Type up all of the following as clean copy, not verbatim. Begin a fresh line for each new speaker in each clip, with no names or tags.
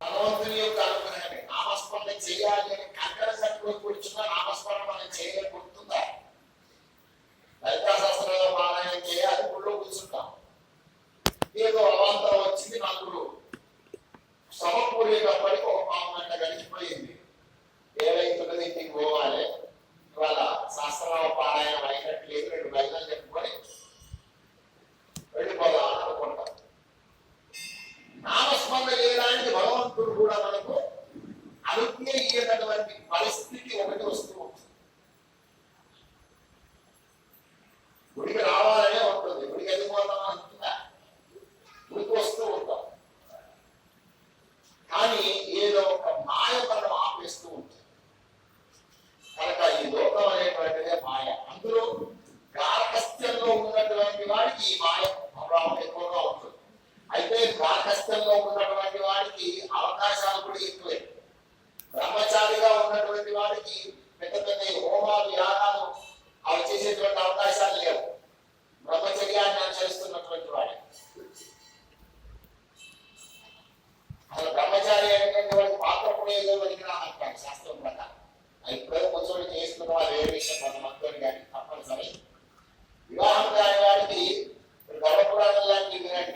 భగవంతుని యొక్క అనుగ్రహమే. నామస్మరణ చేయాలి అని కంకణ కట్టుకొని కూర్చున్నా నామస్మరణ మనం చేయలేకుంటుందా? లలితా సహస్రనామ పారాయణం చేయాలి, గుళ్ళో కూర్చుంటాం. ఏదో అవాంతరం వచ్చింది, నలుగురు సమకూరేటప్పటికి ఒక పావు గంట గడిచిపోయింది. ఏదైతున్నది ఇంటికి పోవాలి, ఇవాళ సహస్రనామ పారాయణం అయినట్లేదు, 2 భజనలు చెప్పుకొని వెళ్ళిపోదాం అనుకుంటాం. నామస్మరణ చేయడానికి భగవంతుడు కూడా మనకు అనుజ్ఞ ఇయ్యేటటువంటి పరిస్థితి ఒకటి వస్తూ ఉంటుంది. గుడికి రావాలనే ఉంటుంది, గుడికి వెళ్ళిపోతాం అంటుందా, గుడికి వస్తూ ఉంటాం. కానీ ఏదో ఒక మాయ మనం ఆపేస్తూ ఉంటుంది. కనుక ఈ లోకం అనేటువంటిదే మాయ. అందులో గార్హస్థ్యంలో ఉన్నటువంటి వాడికి ఈ మాయ ప్రభావం ఎక్కువగా ఉంటుంది. అయితే గార్హస్థ్యంలో ఉన్నటువంటి వాడికి అవకాశాలు కూడా ఎక్కువే. బ్రహ్మచారిగా ఉన్నటువంటి వాడికి పెద్ద పెద్ద హోమాలు, యాగాలు అవి చేసేటువంటి అవకాశాలు లేవు. బ్రహ్మచర్యాన్ని అనుసరిస్తున్నటువంటి వాడికి అసలు బ్రహ్మచారి అనేటువంటి వాడికి పాత్ర పుణ్యంలో వదిలిరానంటారు శాస్త్రం ప్రకారం. ఇప్పుడే కూర్చొని చేసుకున్న వాళ్ళు ఏ విషయం కొంతమందితో కానీ తప్పనిసరి. వివాహం కాని వాడికి గర్భపురాణం లాంటివి వినండి.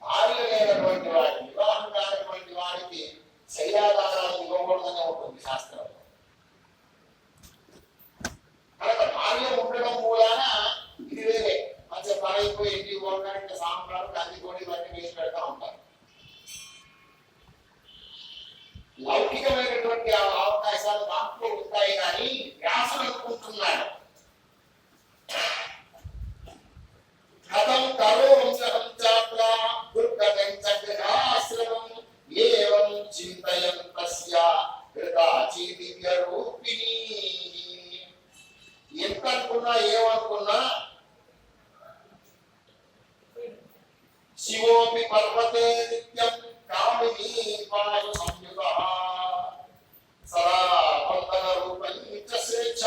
భార్య లేనటువంటి వాడికి, వివాహం కానటువంటి వాడికి శైలాధారాలు ఇవ్వకూడదనే ఉంటుంది శాస్త్రంలో. కనుక భార్య ఉండడం మూలాన ఇది వేరే మంచి పనైపోయి ఇంటికి పోవడానికి సాంబారు కందికోడి ఇవన్నీ వేసి పెడతా ఉంటారు. లౌకికమైనటువంటి అవకాశాలు దాంట్లో ఉంటాయి, కానీ వ్యాసులు అనుకుంటున్నాడు కథం కరోంచాశ్రమం ఏవం చింతయం తస్య దివ్య రూపిణి. ఎంత అనుకున్నా ఏమనుకున్నా శివోపి పర్వతే నిత్యం కామినీ పాశు సంయుతః సదా బంధన రూపంచ స్వేచ్ఛ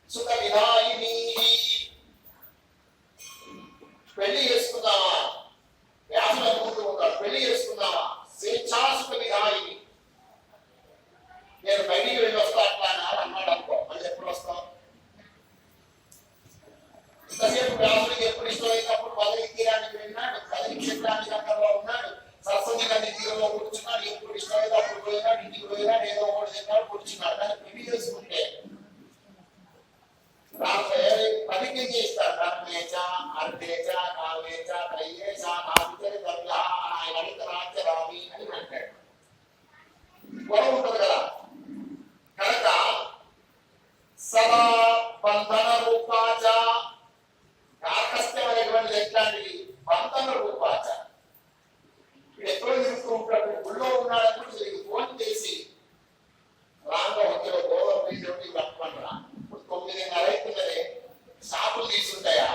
సుఖ విధాయిని. పెళ్లి చేసుకుందామా, వ్యాసులు అనుకుంటూ ఉంటారు, పెళ్లి చేసుకుందామా, స్వేచ్ఛా సుఖ విధాయిని. నేను బయటికి వెళ్ళి వస్తా అట్లా అన్నాడు అనుకో, మళ్ళీ ఎప్పుడు వస్తాం? ఇంతసేపు వ్యాసుడికి ఎప్పుడు ఇష్టమైతే అప్పుడు బదరీ తీరానికి వెళ్ళినాడు, బదరీ క్షేత్రానికి అక్కడలో ఉన్నాడు, సరస్వతి నది తీరంలో కూర్చున్నాడు, ఎప్పుడు ఇష్టమైతే అప్పుడు పోయినాడు, ఇంటికి పోయినాడు, ఏదో ఒకటి తిన్నాడు, కూర్చున్నాడు. కానీ పెళ్లి చేసుకుంటే ప్రతిజ్ఞ చేస్తారు, ధర్మేచ అర్థేచ కావేచ త్రయేచ నావిచరి దవ్య ఆయన అడిగిన రాజ్యరామి అని అంటాడు. గొడవ ఉంటుంది కదా. కనుక సదా బంధన రూపాచ, గార్హస్థ్యం అనేటువంటిది ఎట్లాంటిది? బంధన రూపాచ. ఇప్పుడు ఎక్కడో తిరుగుతూ ఉంటాడు, గుళ్ళో ఉన్నాడప్పుడు తిరిగి ఫోన్ చేసి రాంగా వచ్చే గోవా బీజీ పట్టుకుంటున్నా, ఇప్పుడు 9:30 అవుతున్నది, షాపులు తీసుంటాయా?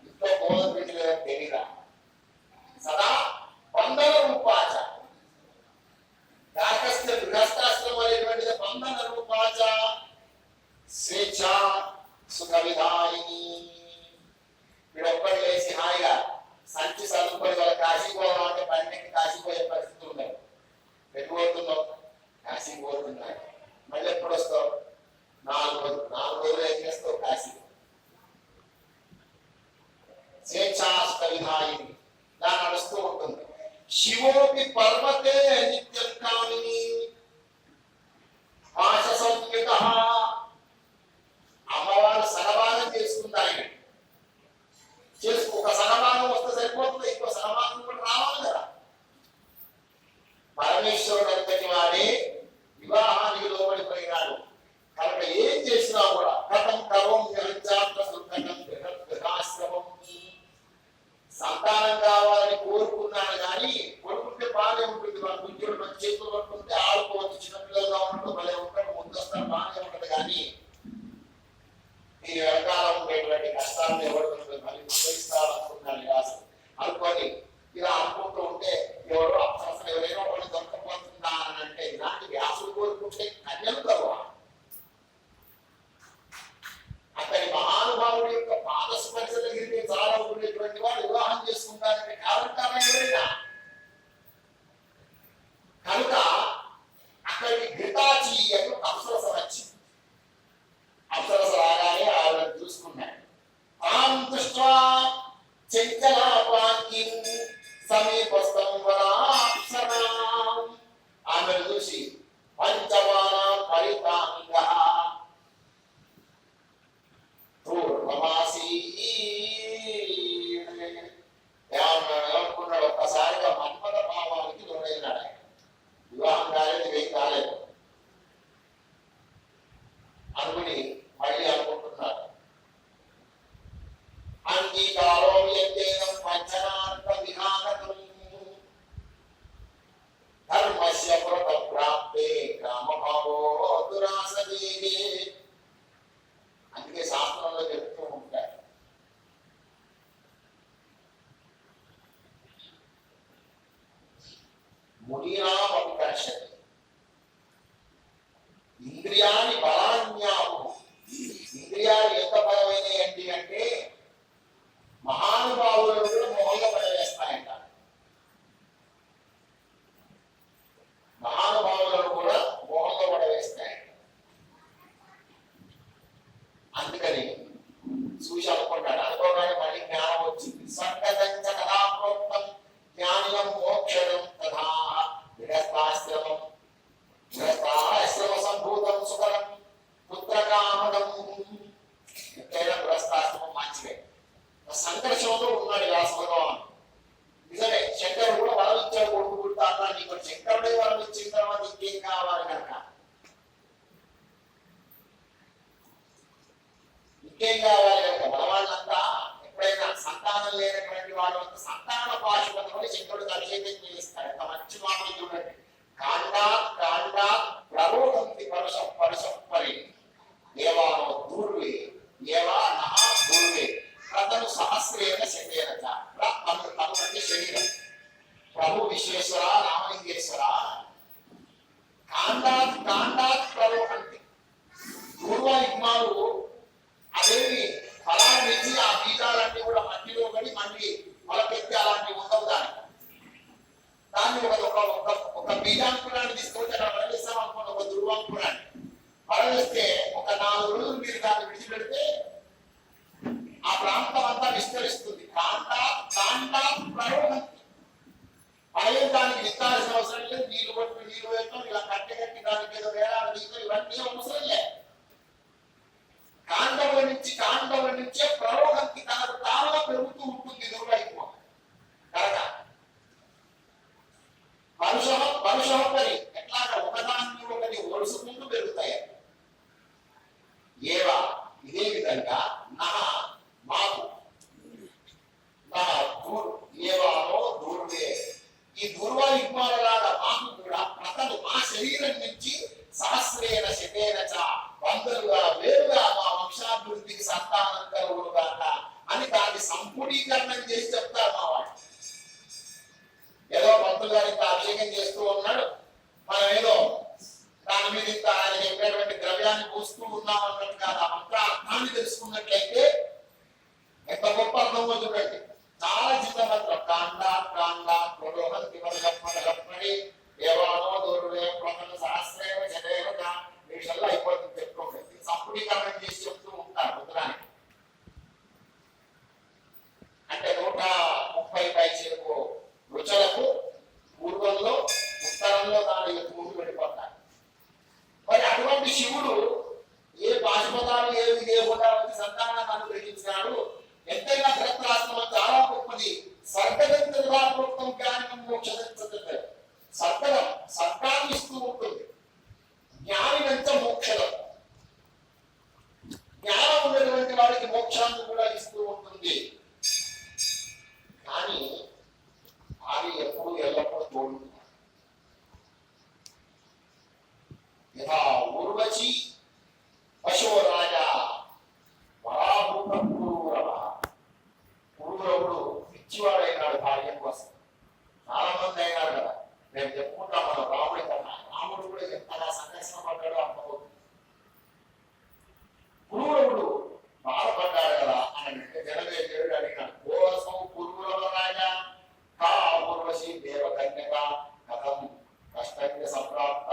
ఇంట్లో గోవా బీజీ తెలియదా? సదా బంధన రూపాచ, గార్హస్థ్య గృహస్థాశ్రమం అనేటువంటిది బంధన రూపాచ స్వేచ్ఛ సుఖ విధాయిని. వీడు ఒక్కడు లేచి హాయిగా సంచి చదువుకొని వాళ్ళ కాశీపోవడం అంటే బండికి కాశీపోయే పరిస్థితి ఉండదు. వెళ్ళిపోతున్నావు, కాశీకి పోతున్నాడు, మళ్ళీ ఎప్పుడు వస్తావు? 4 రోజులు ఏం చేస్తావు కాశీ. స్వేచ్ఛా సుఖ విధాయిని ఇలా నడుస్తూ ఉంటుంది. శివోపి పర్వతే నిత్యం కామిని పాశ సంయుతః. అమ్మవారు సగభాగం చేసుకుంది ఆయన. ఒక సగభాగం వస్తే సరిపోతుంది, ఇంకో సగభాగం కూడా రావాలి కదా. పరమేశ్వరుడు అంతటి వాడే వివాహానికి లోబడిపోయినాడు. కనుక ఏం చేసినా కూడా కథం కరోం గృహాశ్రమం. సంతానం కావాలని కోరుకున్నాను కానీ కొడుకుంటే బాగానే ఉంటుంది, మన గుంజుడు చంచలాపాంగిం సమీపస్థం వరాప్సరాం. ఆమెను చూసి పంచవాన పరితాంగ పూర్వమాసీ ఏమనుకున్నాడు, ఒక్కసారిగా మన్మథ భావానికి లోనైనాడు. వివాహం కాలేదు, ఏం కాలేదు అనుకుని మళ్ళీ అనుకుంటున్నాడు. అంగీకారో యజ్ఞేనం పంచనార్థ విహారకం ధర్మస్య వ్రత ప్రాప్తే కామభావో దురాసదే. అందుకే శాస్త్రంలో చెప్తూ ఉంటారు, మునీనామపి కర్షతి ఇంద్రియాన్ని బలాన్యాము. ఇంద్రియాలు ఎంత బలమైనవి ఏంటి అంటే మహానుభావులను కూడా మోహంలో పడవేస్తాయంట. మహానుభావులను కూడా మోహంలో పడవేస్తాయంట. అందుకని చూసి అనుకున్నాడు, అనుకోగానే మళ్ళీ జ్ఞానం వచ్చింది. సంగతంచ కథా ప్రోక్తం జ్ఞానం మోక్షణం తథా గృహస్థాశ్రమం గృహస్థాశ్రమ సంభూతం సుఖరం పుత్రకామదం. ఎక్కడైనా గృహస్థాశ్రమం మంచిదే. సంఘర్షణలో ఉన్నాడు వ్యాసభగవాన్. నిజమే, శంకరుడు కూడా వరం ఇచ్చాడు, కొడుకు పుడతాను. నీకు శంకరుడే వరం ఇచ్చిన తర్వాత ఇంకేం కావాలి కనుక, ఇంకేం కావాలి కనుక మన వాళ్ళంతా ఎప్పుడైనా సంతానం లేనటువంటి వాళ్ళంతా సంతాన పాశుపతిని శంకరుడికి అభిషేకం చేయిస్తారు. ఎంత మంచి మాటలు చూడండి. కాండాత్ కాండాత్ ప్రరోహంతి పరుషం పరుషం పరి దేవానో దూర్వే దేవా నహ దూర్వే ప్రతను సహస్రేణ శరీర తను అంటే శరీరం. ప్రభు విశ్వేశ్వర రామలింగేశ్వర కాండాత్ కాండాత్ ప్రరోహంతి. పూర్వయుగ్మాలు అదేమి ఫలాన్ని ఇచ్చి ఆ బీజాలన్నీ కూడా మట్టిలో పడి మళ్ళీ మొలకెత్తి అలాంటివి ఉండవు. దాన్ని ఒక బీజాంకురాన్ని తీసుకొచ్చి అక్కడ పడవేస్తాం అనుకోండి, ఒక ధ్రువాంకురాన్ని పడవేస్తే ఒక 4 రోజులు మీరు దాన్ని విడిచిపెడితే ఆ ప్రాంతం అంతా విస్తరిస్తుంది. పడేయడానికి విత్తాల్సిన అవసరం లేదు, నీళ్లు కొట్టి నీళ్లు వేయటం, ఇలా కట్టి దానికి ఏదో వేలాడి ఇవన్నీ అవసరం లేదు. కాండవ నుంచే ప్రరోహంకి తనకు తానుగా పెరుగుతూ ఉంటుంది. దుర్వైపు కనుక పరుషపరి ఎట్లాగా ఒకదాన్ని ఒకటి ఒడుసుకుంటూ పెరుగుతాయి. ఏవా ఇదే విధంగా మాకు ఏవానో దూర్వే, ఈ దూర్వాయుగ్మాలలాగా మాకు కూడా ప్రతలు మా శరీరం నుంచి సహస్రేణ శతేన చ వందలుగా వేరుగా మా వంశాభివృద్ధికి సంతానం కలుగును కాక అని దాన్ని సంపూర్ణీకరణం చేసి చెప్తారు మా వాళ్ళు. ఏదో పంతులు గారు ఇంత అభిషేకం చేస్తూ ఉన్నాడు, మనం ఏదో దాని మీద ఇంత ఆయన చెప్పేటువంటి ద్రవ్యాన్ని పూస్తూ ఉన్నాం అన్నట్టు కాదు. ఆ మంత్ర అర్థాన్ని తెలుసుకున్నట్లయితే ఎంత గొప్ప అర్థమో చూడండి. చాలా చిన్న మంత్రం. కాండా దేవానో దూర్వే ప్రతను సహస్రేణ శతేన వీళ్ళల్లో అయిపోతుంది చెప్పుకోండి. సంపూర్ణీకరణం చేసి చెప్తూ ఉంటారు ముద్రానికి. అంటే 130 పైచలకు రుచులకు పూర్వంలో ఉత్తరంలో దాని ముందు వెళ్ళిపోతారు. మరి అటువంటి శివుడు ఏ పాశుపతాలు ఏవి లేకుండా సంతానాన్ని అనుగ్రహించినాడు. ఎంతైనా గ్రంథరాష్ట్రం చాలా గొప్పది. సర్గదంతం జ్ఞానం మోక్షదంత సర్గాన్ని ఇస్తూ ఉంటుంది. జ్ఞానినంత మోక్షదం, జ్ఞానం ఉన్నటువంటి వాడికి మోక్షాన్ని కూడా ఇస్తూ ఉంటుంది. కానీ అది ఎప్పుడు ఎల్లప్పుడూ తోడుతుంది. యథా ఊర్వశి పశురాజా వరాభూత పూరవ. పూర్వవుడు పిచ్చివాడైనాడు భార్య కోసం. చాలా మంది అయినాడు కదా, మేము చెప్పుకుంటాం మనం రాముడి కన్నా. రాముడు కూడా ఎంతగా సంఘర్షణ పడ్డాడో అర్థమవుతుంది. పూర్వవుడు బాధపడ్డాడు కదా అని జనదేవుడు అడిగినాడు. కోసం పూర్వల రాజా కా పూర్వశి దేవకన్యక కథం కష్టంగా సంప్రాప్త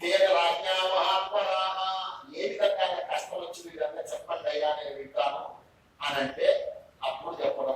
దేవ రాజ్ఞా మహాత్మనా. ఏ విధంగా కష్టం వచ్చి వీరంతా చెప్పండి అయ్యా నేను వింటాను అని అంటే అప్పుడు చెప్పడం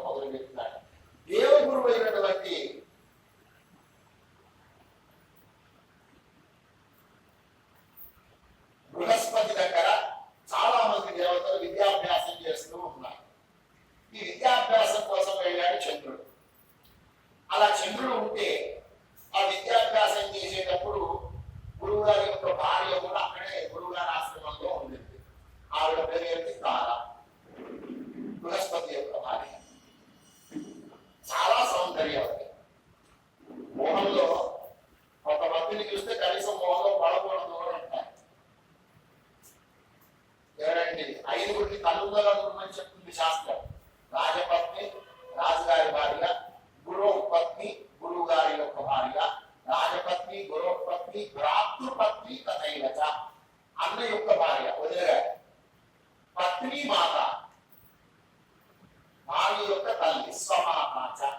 మాతాచ,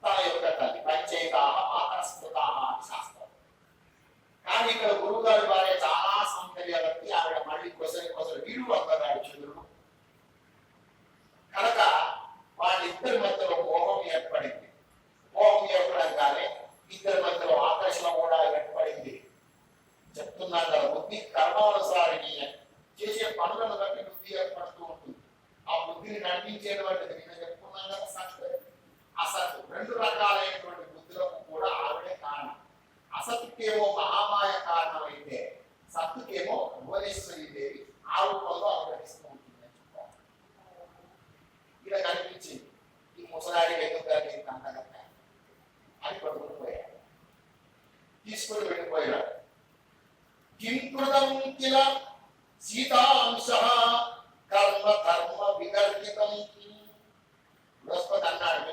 తన యొక్క తల్లి పంచైతా మాతస్మృత అని శాస్త్రం. కానీ ఇక్కడ గురువు గారి భార్య చాలా సౌందర్యవతి, ఆవిడ మళ్ళీ కొసరి వీడు అన్నగాడు చంద్రుడు. కనుక వాళ్ళిద్దరి మధ్యలో మోహం ఏర్పడింది. మోహం ఏర్పడంగానే ఇద్దరి మధ్యలో ఆకర్షణ కూడా ఏర్పడింది. చెప్తున్నాను కదా, బుద్ధి కర్మానుసారిని చేసే పనులను బట్టి బుద్ధి ఏర్పడుతూ ఉంటుంది. ఆ బుద్ధిని నడిపించేటువంటిది నేను చెప్పుకున్నాను కదా, సత్ అసత్, రెండు రకాలైనటువంటి బుద్ధులకు కూడా ఆవిడే కారణం. అసత్కేమో మహామాయ కారణం అయితే, సత్తుకేమో భువనేశ్వరి దేవి ఆ రూపంలో అనుగ్రహిస్తూ ఉంటుందని చెప్పారు. ఇలా కనిపించింది. ఈ ముసలాడి ఎందుకు అంతగా అని పట్టుకుని పోయాడు, తీసుకుని వెళ్ళిపోయాడు. కింకృతం కిల సీతాంశ కర్మ ధర్మ విగర్హితం. బృహస్పతి అన్నాడు,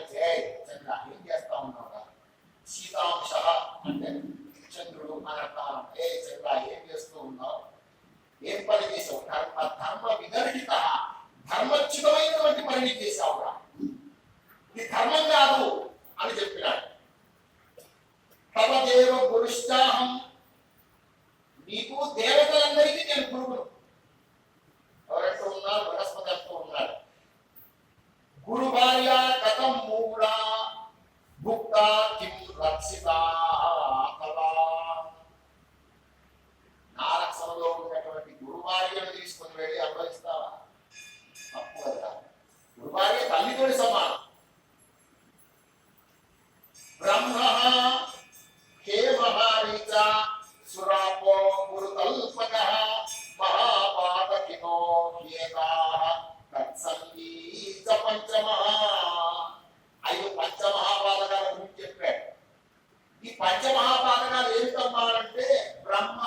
చంద్ర ఏం చేస్తా ఉన్నావు? సీతాంశ అంటే చంద్రుడు అని అర్థం. చంద్ర ఏం చేస్తూ ఉన్నావు? ఏం పని చేసావు? కర్మ ధర్మ విగర్హిత, ధర్మచ్యుతమైనటువంటి పని చేసావురా, ఇది ధర్మం కాదు అని చెప్పినాడు. తమదేవ గురుష్టాహం, నీకు దేవతలందరికీ నేను గురువును. ఎవరంటూ ఉన్నారు? బృహస్పతి అంటూ ఉన్నాడు. గురు భార్య కథం మూఢ భుక్త కిం రక్షిత. నారక్షణలో ఉన్నటువంటి గురు భార్యను తీసుకుని వెళ్ళి అనుభవిస్తావా? తప్పు కదా. గురు భార్య తల్లితోటి సమానం. బ్రహ్మ హే మహారీచ సురాపో గురుకల్పక మహాపాతకినో హ్యేతాః తత్సంగీత పంచమహ. 5 పంచమహాపాతకాల గురించి చెప్పాడు. ఈ పంచమహాపాతకాలు ఏమిటమ్మా అంటే, బ్రహ్మ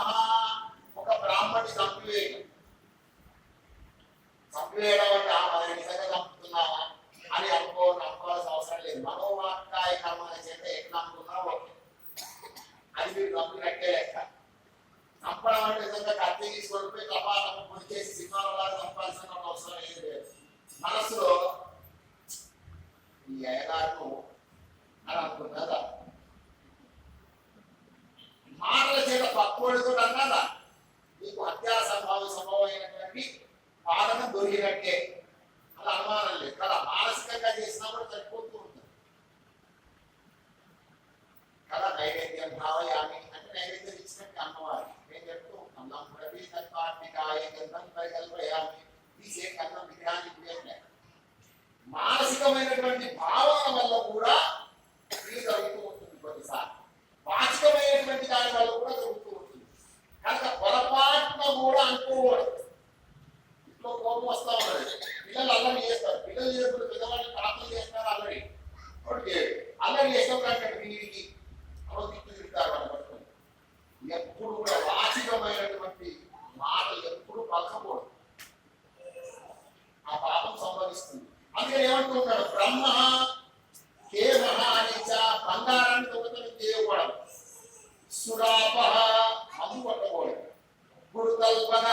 ఒక బ్రాహ్మణి చంపివేయడం. చంపివేయడం అంటే మనం నిజంగా చంపుతున్నావా అని అనుకోవాల్సిన అవసరం లేదు. మనోవాక్కాయ కర్మల చేత ఎట్లా అనుకున్నావు అది మీరు చంపినట్టే లెక్క. చంపడం అంటే నిజంగా కత్తి తీసుకొని పోయి కపాలను పొడి చేసి సినిమాలో చంపాల్సిన అవసరం ఏది లేదు. మనసులో ఈ అయ్యగారు అని అనుకున్నదా, మాటల చేత పక్కోడితో అన్నదా, నీకు హత్యా సంభవమైనటువంటి పాలన దొరికినట్టే, అలా అనుమానం లేదు కదా. మానసికంగా చేసినా కూడా చనిపోతూ ఉంటుంది కదా. నైవేద్యం భావయామి అంటే నైవేద్యం ఇచ్చినట్టు అన్నవారు నేను చెప్తూ ఉంటాం. కార్తీకాయ గంధం కల్పయామి, తీసే కన్నం విగ్రహానికి ఉపయోగం. మానసికమైనటువంటి భావన వల్ల కూడా ఇది జరుగుతూ ఉంటుంది. కొన్నిసార్లు వాచికమైనటువంటి దాని వల్ల కూడా జరుగుతూ ఉంటుంది. కనుక పొరపాటున కూడా అనుకోకూడదు. ఇంట్లో కోపం వస్తా ఉన్నది, పిల్లలు అల్లరి చేస్తారు. పిల్లలు చేసినప్పుడు పెద్దవాళ్ళు ప్రార్థన చేస్తారు. అల్లరి అల్లరి చేసినప్పుడు అంటే వీరికి తిరుగుతారు వాళ్ళు పట్టుకొని. ఎప్పుడు కూడా వాచికమైనటువంటి మాటలు ఎప్పుడు పలకకూడదు, ఆ పాపం సంభవిస్తుంది. అందుకని ఏమంటున్నాడు, బ్రహ్మ హే మహానీచ, బంగారాన్ని దొంగతనం చేయకూడదు. సురాప, మందు కొట్టకూడదు. గురు కల్పన,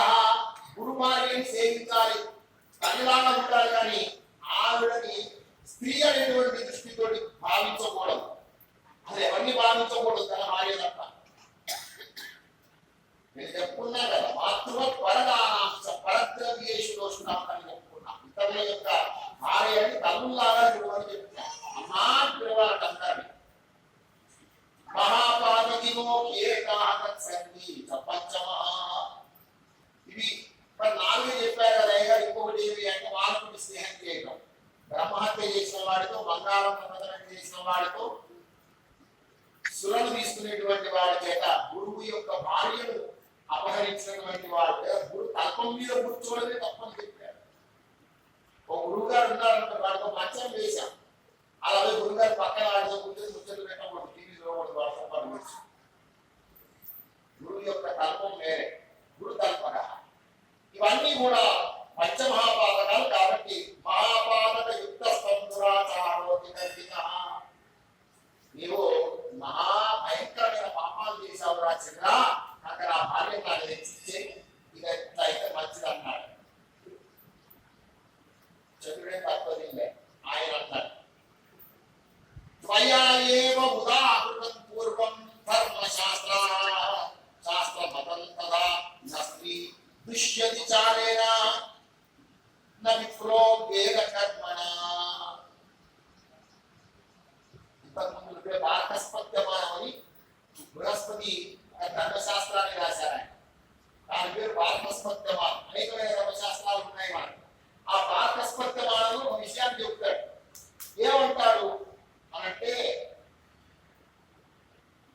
గురు భార్యని సేవించాలి. తల్లిలాగా ఉండాలి, కానీ ఆవిడని స్త్రీ అనేటువంటి దృష్టితో భావించకూడదు. అది ఎవరిని భావించకూడదు, తన భార్య తప్ప. నేను చెప్పుకున్నా కదా, మాతృ పరదానాంశ పరద్రవ్యేషు దోషుణం అని చెప్పుకున్నా. ఇతరుల యొక్క భార్యని తల్లులాగా చూడమని చెప్తున్నా. అమ్మా పిలవాలట అందరినీ. మహాపాదకినో ఏకాహతత్సంగి పంచమహా. ఇవి మరి 4 చెప్పారు కదా అయ్యగా. ఇంకొకటి ఏమి అంటే వాళ్ళకి స్నేహం చేయడం. బ్రహ్మహత్య చేసిన వాడితో, బంగారం దొంగతనం చేసిన వాడితో, సురను తీసుకునేటువంటి వాడి చేత గురువు యొక్క భార్యను అపహరించినటువంటి వాడు గురు తల్పం మీద కూర్చోవడమే తప్పని చెప్పాడు. ఒక గురువు గారు ఉన్నారంటే వాడితో మంచం వేశాం. అలాగే గురుగారు పక్కన ఆడితో కూర్చొని ముచ్చట్లు పెట్టకూడదు, టీవీ చూడకూడదు, వాట్సాప్ పనివచ్చు. గురువు యొక్క తల్పం వేరే, గురు తల్పక. ఇవన్నీ కూడా పంచమహాపాతకాలు. కాబట్టి మహాపాతక యుక్త స్తంభురాచారోతి కల్పిత. నీవు మహాభయంకరమైన పాపాలు చేశావు రా చంద్ర, అక్కడ ఆ భార్య నాకు తెచ్చిచ్చే, ఇది ఎట్లా అయితే మంచిది అన్నాడు. చంద్రుడే తప్పదిలే ఆయన అన్నాడు. బృహస్పతి ఒక ధర్మశాస్త్రాన్ని రాశారు ఆయన. దాని పేరు బాలకస్పత్యమానం. అనేకమైన ధర్మశాస్త్రాలు ఉన్నాయి మనకు. ఆ బాలకస్పత్యమానంలో ఒక విషయాన్ని చెప్తాడు. ఏమంటాడు అనంటే,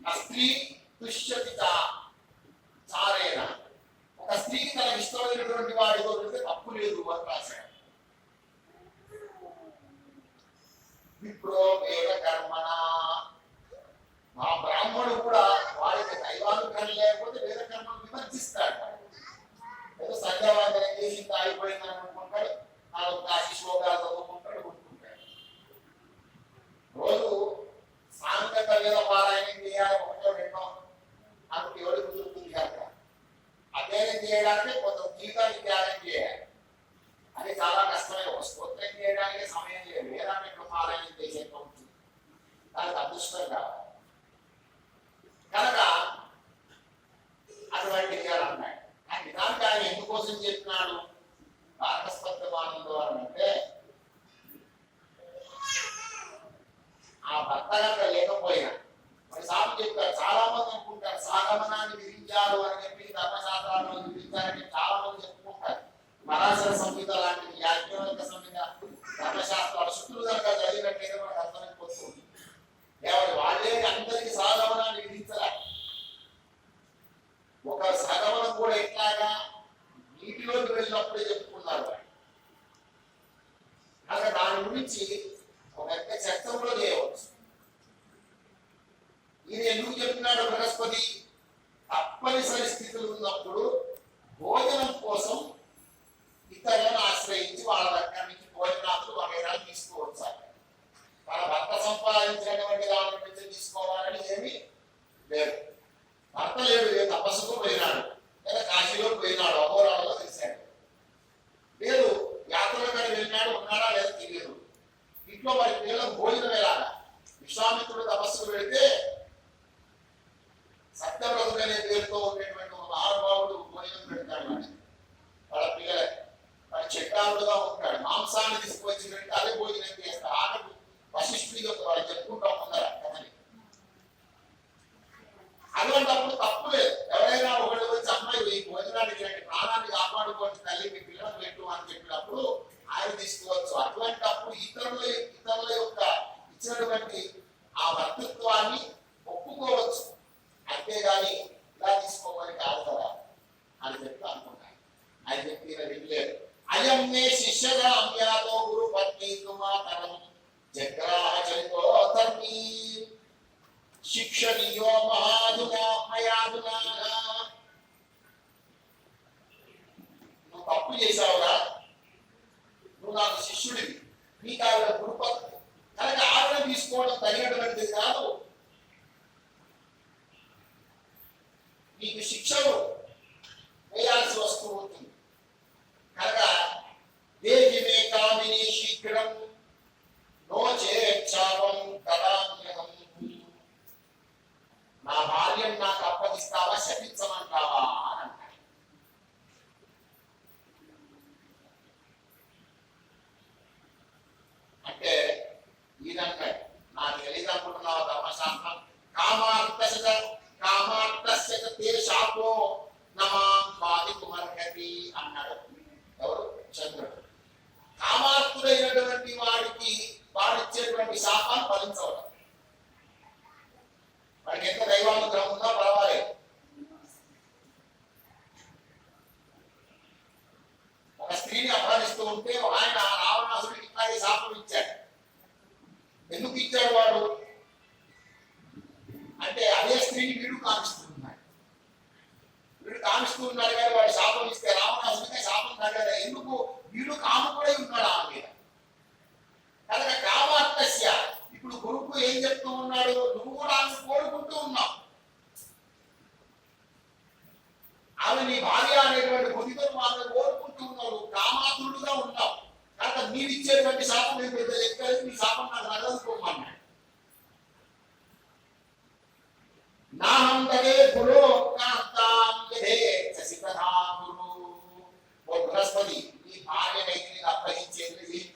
నా స్త్రీ దుష్యతి చారేన, ఒక స్త్రీకి తన ఇష్టమైనటువంటి వాడితో వెళ్తే తప్పు లేదు అని రాశాడు. విప్రో వేద కర్మణ, మా బ్రాహ్మణుడు కూడా వారికి దైవానుగ్రహం లేకపోతే వేద కర్మను విమర్శిస్తాడు. ఏదో సంధ్యావందనం చేసి అయిపోయిందని అనుకుంటాడు, నాలుగు కాశీ శ్లోకాలు చదువుకుంటాడు, కొట్టుకుంటాడు. రోజు సాంఘిక వేద పారాయణం చేయాలి, ఒకటో రెండో అందుకు ఎవరు కుదురుతుంది కనుక అధ్యయనం చేయడానికి కొంత జీవితాన్ని త్యాగం చేయాలి. అది చాలా కష్టమే. ఒక స్తోత్రం చేయడానికి సమయం లేదు. వేదాన్ని పారాయణం చేసేట ఉంటుంది, దానికి అదృష్టం కావాలి. కనుక అటువంటి విషయాలు అన్నాడు. ఆ నిజానికి ఆయన ఎందుకోసం చెప్పినాడు బాలకస్పత్యమానం ద్వారా అంటే, ఆ భర్త కనుక లేకపోయినా మరి సాగు చెప్తారు. చాలా మంది అనుకుంటారు సాగమనాన్ని విధించారు అని చెప్పి ధర్మశాస్త్రాలను విధించారని చాలా మంది చెప్పుకుంటారు. పరాశర సంహిత లాంటివి, యాజ్ఞవల్క్య సంహిత, ధర్మశాస్త్రాలు శుద్ధులు కనుక చదివినట్లయితే మనకు అర్థమైపోతుంది. ఎవరి వాళ్ళే అందరికీ సాగమనాన్ని విధించరా. ఒక సగమనం కూడా ఎట్లాగా నీటిలోకి వెళ్ళినప్పుడే చెప్పుకున్నారు. కనుక దాని గురించి ఒక పెద్ద చర్చ కూడా చేయవచ్చు. ఇది ఎందుకు చెప్తున్నాడు బృహస్పతి? తప్పనిసరి స్థితులు ఉన్నప్పుడు భోజనం కోసం ఇతరులను ఆశ్రయించి వాళ్ళ దగ్గర నుంచి భోజనాలు వగైరాలు తీసుకోవచ్చు. మన భర్త సంపాదించినటువంటి దాని నుంచి తీసుకోవాలని ఏమీ లేదు. భర్త లేడు, తపస్సుకు పోయినాడు, లేదా కాశీలో పోయినాడు, అఘోరాలలో తెలిసాడు, లేదు యాత్రలకని వెళ్ళినాడు, ఉన్నాడా లేదా తెలియదు. ఇంట్లో వారి పిల్లలకు భోజనం ఎలాగా? విశ్వామిత్రుడు తపస్సుకు వెళితే సత్యవ్రతుడు అనే పేరుతో ఉండేటువంటి ఒక మహానుభావుడు భోజనం పెడతాడు వాళ్ళ పిల్లలకి. వాడు చెట్టాడుగా ఉంటాడు, మాంసాన్ని తీసుకువచ్చి పెట్టి అదే భోజనం చేస్తాడు. ఆటకు వశిష్ఠుడిగా వాళ్ళు చెప్పుకుంటా ఉన్నారా కథని. అటువంటిప్పుడు తప్పు లేదు. ఎవరైనా ఒకటి వచ్చి అమ్మాయి ఈ భోజనానికి ప్రాణాన్ని కాపాడుకోవచ్చు తల్లి, మీ పిల్లలకు పెట్టు అని చెప్పినప్పుడు ఆయన తీసుకోవచ్చు. అటువంటిప్పుడు ఇతరుల యొక్క ఇచ్చినటువంటి ఆ వర్తృత్వాన్ని ఒప్పుకోవచ్చు. అంతేగాని ఇలా తీసుకోమని కాదు కదా అని చెప్పి అనుకున్నాను. ఆయన చెప్పిన వినలేదు. అయం మే శిష్యరామ్యాతో గురు పత్ని మాతరం జగ్రాహచరితో ధర్మీ శిక్షణీయో మహాదునా మయాదునా. నువ్వు తప్పు చేశావురా, నువ్వు నాకు శిష్యుడివి, నీకు ఆవిడ గురుపత్ని కనుక ఆవిడ తీసుకోవడం తగినటువంటిది కాదు. నీకు శిక్షలు వేయాల్సి వస్తూ ఉంటుంది. కనుక దేహి మే కామిని శీఘ్రం నో చేక్షాపం కదామ్యహం. నా బాల్యం నాకు అప్పగిస్తావా, శపించమంటావా అని అంటాడు. అంటే ఈయనన్నాడు, నాకు తెలియదు అనుకుంటున్నావు ధర్మశాస్త్రం. కామార్థస్య తే శాపో నమాం బాధితుమర్హతి అన్నాడు. ఎవరు? చంద్రుడు. కామార్థుడైనటువంటి వాడికి వాడిచ్చేటువంటి శాపాలు ఫలించవడం. వాడికి ఎంత దైవానుగ్రహం ఉన్నా పర్వాలేదు. ఒక స్త్రీని అపహరిస్తూ ఉంటే ఆయన రావణాసుడికి ఇట్లాగే శాపం ఇచ్చాడు. ఎందుకు ఇచ్చాడు వాడు అంటే, అదే స్త్రీని వీడు కామిస్తున్నాడు. వీడు కామిస్తూ ఉన్నాడు కానీ వాడు శాపం ఇస్తే రావణాసుడికి శాపం తగ్గదా? ఎందుకు? వీడు కాముకుడై ఉన్నాడు ఆమె మీద. కనుక కామార్థస్య. ఇప్పుడు గురువు ఏం చెప్తూ ఉన్నాడు? నువ్వు కూడా ఆమె కోరుకుంటూ ఉన్నావు. ఆమె నీ భార్య అనేటువంటి బుద్ధితో ఆమె కోరుకుంటూ ఉన్నావు, కామాతుడుగా ఉన్నావు. కనుక నీవిచ్చేటువంటి శాపం నేను పెద్ద ఎక్కలేదు, నీ శాపం నాకు నగదుకోమన్నాడు. నాహం తదే గురో కాంతాం యథేచ్ఛసి తథా గురు. ఓ బృహస్పతి, నీ భార్యనైతే నేను అప్పగించేది ఏం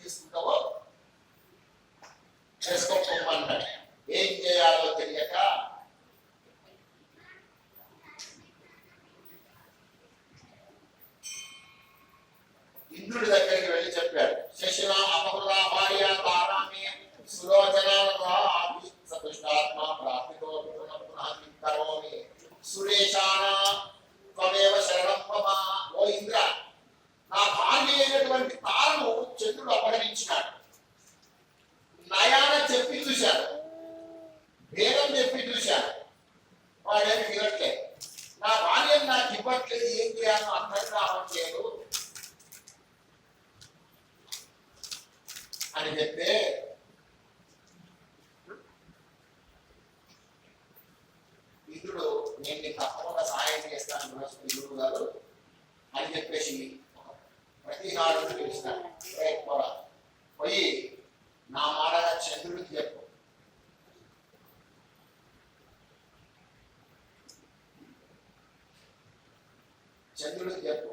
చంద్రుడికి చెప్పు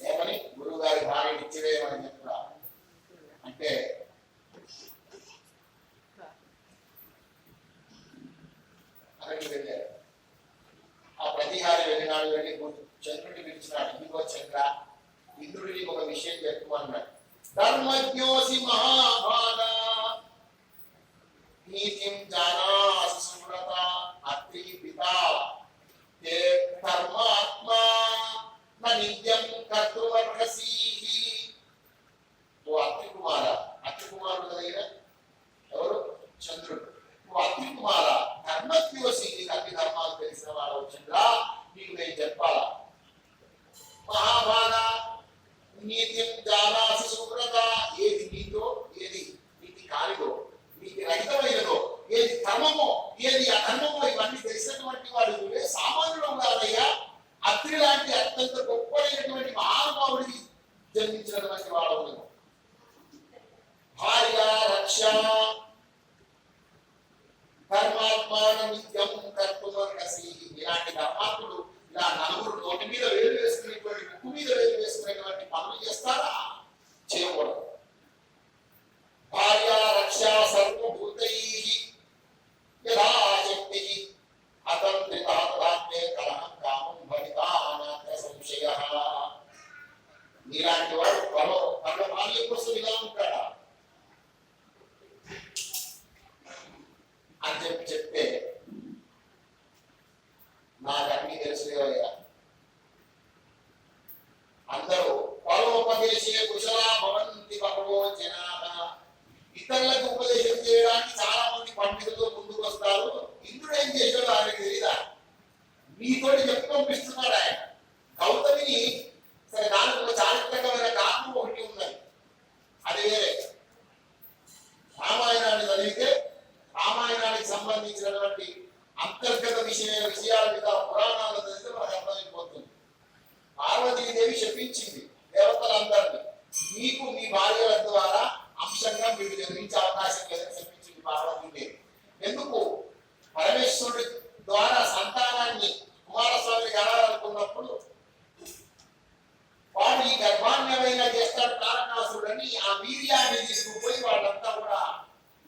ఏమని గురువు గారి భార్యని ఇచ్చివేయమని చెప్తా అంటే అక్కడికి వెళ్ళారు. ఆ ప్రతిహారి వెళ్ళినాడు. వెళ్ళి చంద్రుడిని పిలిచినాడు. ఇదిగో చంద్ర, ఇంద్రుడికి ఒక విషయం చెప్పు అన్నాడు. ధర్మజ్ఞోసి మహాభాగా నీతిం జానాసి సువ్రత అత్రి పితా తే ధర్మాత్మా న నిత్యం కర్తృమర్హసి. ఓ అత్రి కుమార, అత్రి కుమారుడు కదా ఎవరు? చంద్రుడు. ఓ అత్రి కుమార, ధర్మజ్ఞోసి, నీకు అన్ని ధర్మాలు తెలిసిన వాడు చంద్ర, నీకు నేను చెప్పాలా. మహాభాగా నీతిం జానాసి సువ్రత, ఏది నీతో, ఏది నీతి కానిదో, నీతి రహితమైనదో, ఏది ధర్మమో, ఏది అధర్మమో, ఇవన్నీ తెలిసినటువంటి వాడు సామాన్యుడు కాదయ్యా. అత్రి లాంటి అత్యంత గొప్పైనటువంటి మహానుభావుడికి జన్మించినటువంటి వాడు. భార్య రక్ష ధర్మాత్మాన నిత్యం కర్తుమర్హసి. ఇలాంటి ధర్మాత్ముడు ఇలా నలుగురు నోటి మీద వేలు వేసుకునేటువంటి, ముక్కు మీద వేలు వేసుకునేటువంటి పనులు చేస్తారా? చేయకూడదు. భార్య రక్ష సర్వభూతై యథాశక్తి అతంత్రితాత్మే కలహం కామం భవితానాత్ర సంశయ. ఇలాంటి వాడు పనుల భార్య కోసం ఇలా ఉంటాడా అని చెప్తే నాకన్నీ తెలుసులేవయ్యా. అందరూ పరోపదేశే కుశలా భవంతి బహవో జనాః. ఇతరులకు ఉపదేశం చేయడానికి చాలా మంది పండితులు ముందుకు వస్తారు. ఇంద్రుడు ఏం చేశాడో ఆయనకి తెలీదా? మీతోటి చెప్పి పంపిస్తున్నాడు ఆయన. గౌతమిని సరే, దానికి ఒక చారిత్రకమైన కారణం ఒకటి ఉన్నది, అది వేరే. రామాయణాన్ని చదివితే రామాయణానికి సంబంధించినటువంటి అంతర్గత విషయాల మీద పురాణాలు చదివితే మనకు అర్థమైపోతుంది. పార్వతీదేవి శపించింది దేవతలందరినీ, మీకు మీ భార్యల ద్వారా అంశంగా మీకు జన్మించే అవకాశం లేదని చెప్పించింది పార్వతీదేవి. ఎందుకు? పరమేశ్వరుడి ద్వారా సంతానాన్ని కుమారస్వామికి అనాలనుకున్నప్పుడు వాడు ఈ గర్భాన్ని ఏమైనా చేస్తాడు తారకాసురుడని ఆ వీర్యాన్ని తీసుకుపోయి వాళ్ళంతా కూడా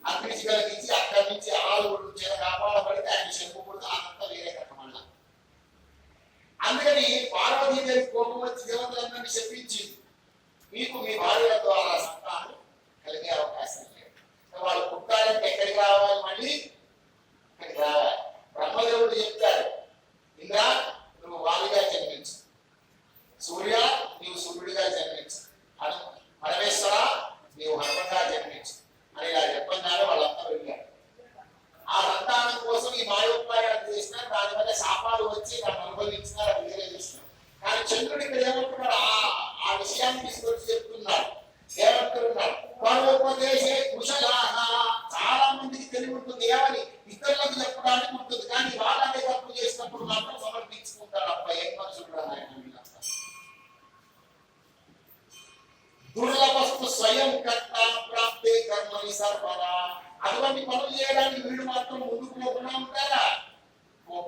అగ్నికి కలిగించి అక్కడి నుంచి ఆలుగుడు చేత కాపాడబడితే ఆయన చెప్పుకుంటూ అదంతా వేరే కట్టమల్ల. అందుకని పార్వతీదేవి కోపం వచ్చి దేవతలందరినీ చెప్పించింది, మీకు మీ భార్యల ద్వారా సంతానం కలిగే అవకాశం లేదు. వాళ్ళు పుట్టాలంటే ఎక్కడికి రావాలి? మళ్ళీ ఇక్కడికి రావాలి. బ్రహ్మదేవుడు చెప్తాడు, ఇంద్ర నువ్వు వాలిగా జన్మించు, సూర్య నీవు సూర్యుడిగా జన్మించు, పరమేశ్వర నీవు హనుమంగా జన్మించు అని ఇలా చెప్పన్నారు. వాళ్ళంతా వెళ్ళారు. ఆ సంతానం కోసం ఈ మాయోపాయాలు చేసినారు. దానివల్ల శాపాలు వచ్చి దాన్ని అనుభవించినారు. అది వేరే చేసినారు. కానీ చంద్రుడు ఇక్కడ ఏమంటున్నాడు? ఆ విషయాన్ని తీసుకొచ్చి చెప్తున్నారు. ఏమంటున్నారు? పరోపదేశే కుశలాః. చాలా మందికి తెలివి ఉంటుంది, ఏమని ఇతరులకు చెప్పడానికి ఉంటుంది, కానీ వాళ్ళనే తప్పు చేసినప్పుడు మాత్రం సమర్పించుకుంటారు. అబ్బాయి ఏం మనుషులు ఆయన. దుర్లభస్తు స్వయం కర్త ప్రాప్తే కర్మని సర్వదా. అటువంటి పనులు చేయడానికి వీడు మాత్రం ముందుకు పోకుండా ఉంటారా?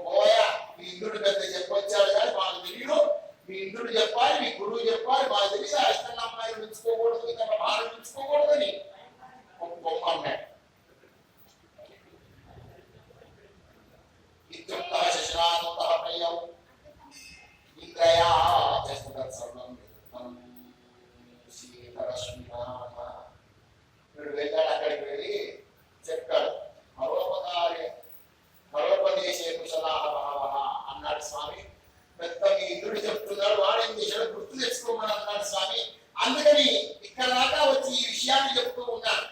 పోయా, మీ ఇంద్రుడు పెద్ద చెప్పొచ్చాడు కానీ మాకు తెలియదు. మీ ఇంద్రుడు చెప్పాలి, మీ గురువు చెప్పాలి, మాకు తెలియదు. ఆ ఇతర అమ్మాయిలు ఉంచుకోకూడదు, ఇతర భార్య ఉంచుకోకూడదని అన్నాడు. ఇత్యుక్త శశనానంద ప్రియం ఇంద్రయా సర్వం వీడు వెళ్ళాడు. అక్కడికి వెళ్ళి చెప్పాడు, మరోపదేశే కుశలాః బహవః అన్నాడు స్వామి. పెద్ద మీ ఇంద్రుడు చెప్తున్నాడు, వాడేం చేశాడు గుర్తు తెచ్చుకోమని అన్నాడు స్వామి. అందుకని ఇక్కడ దాకా వచ్చి ఈ విషయాన్ని చెప్తూ ఉన్నాను.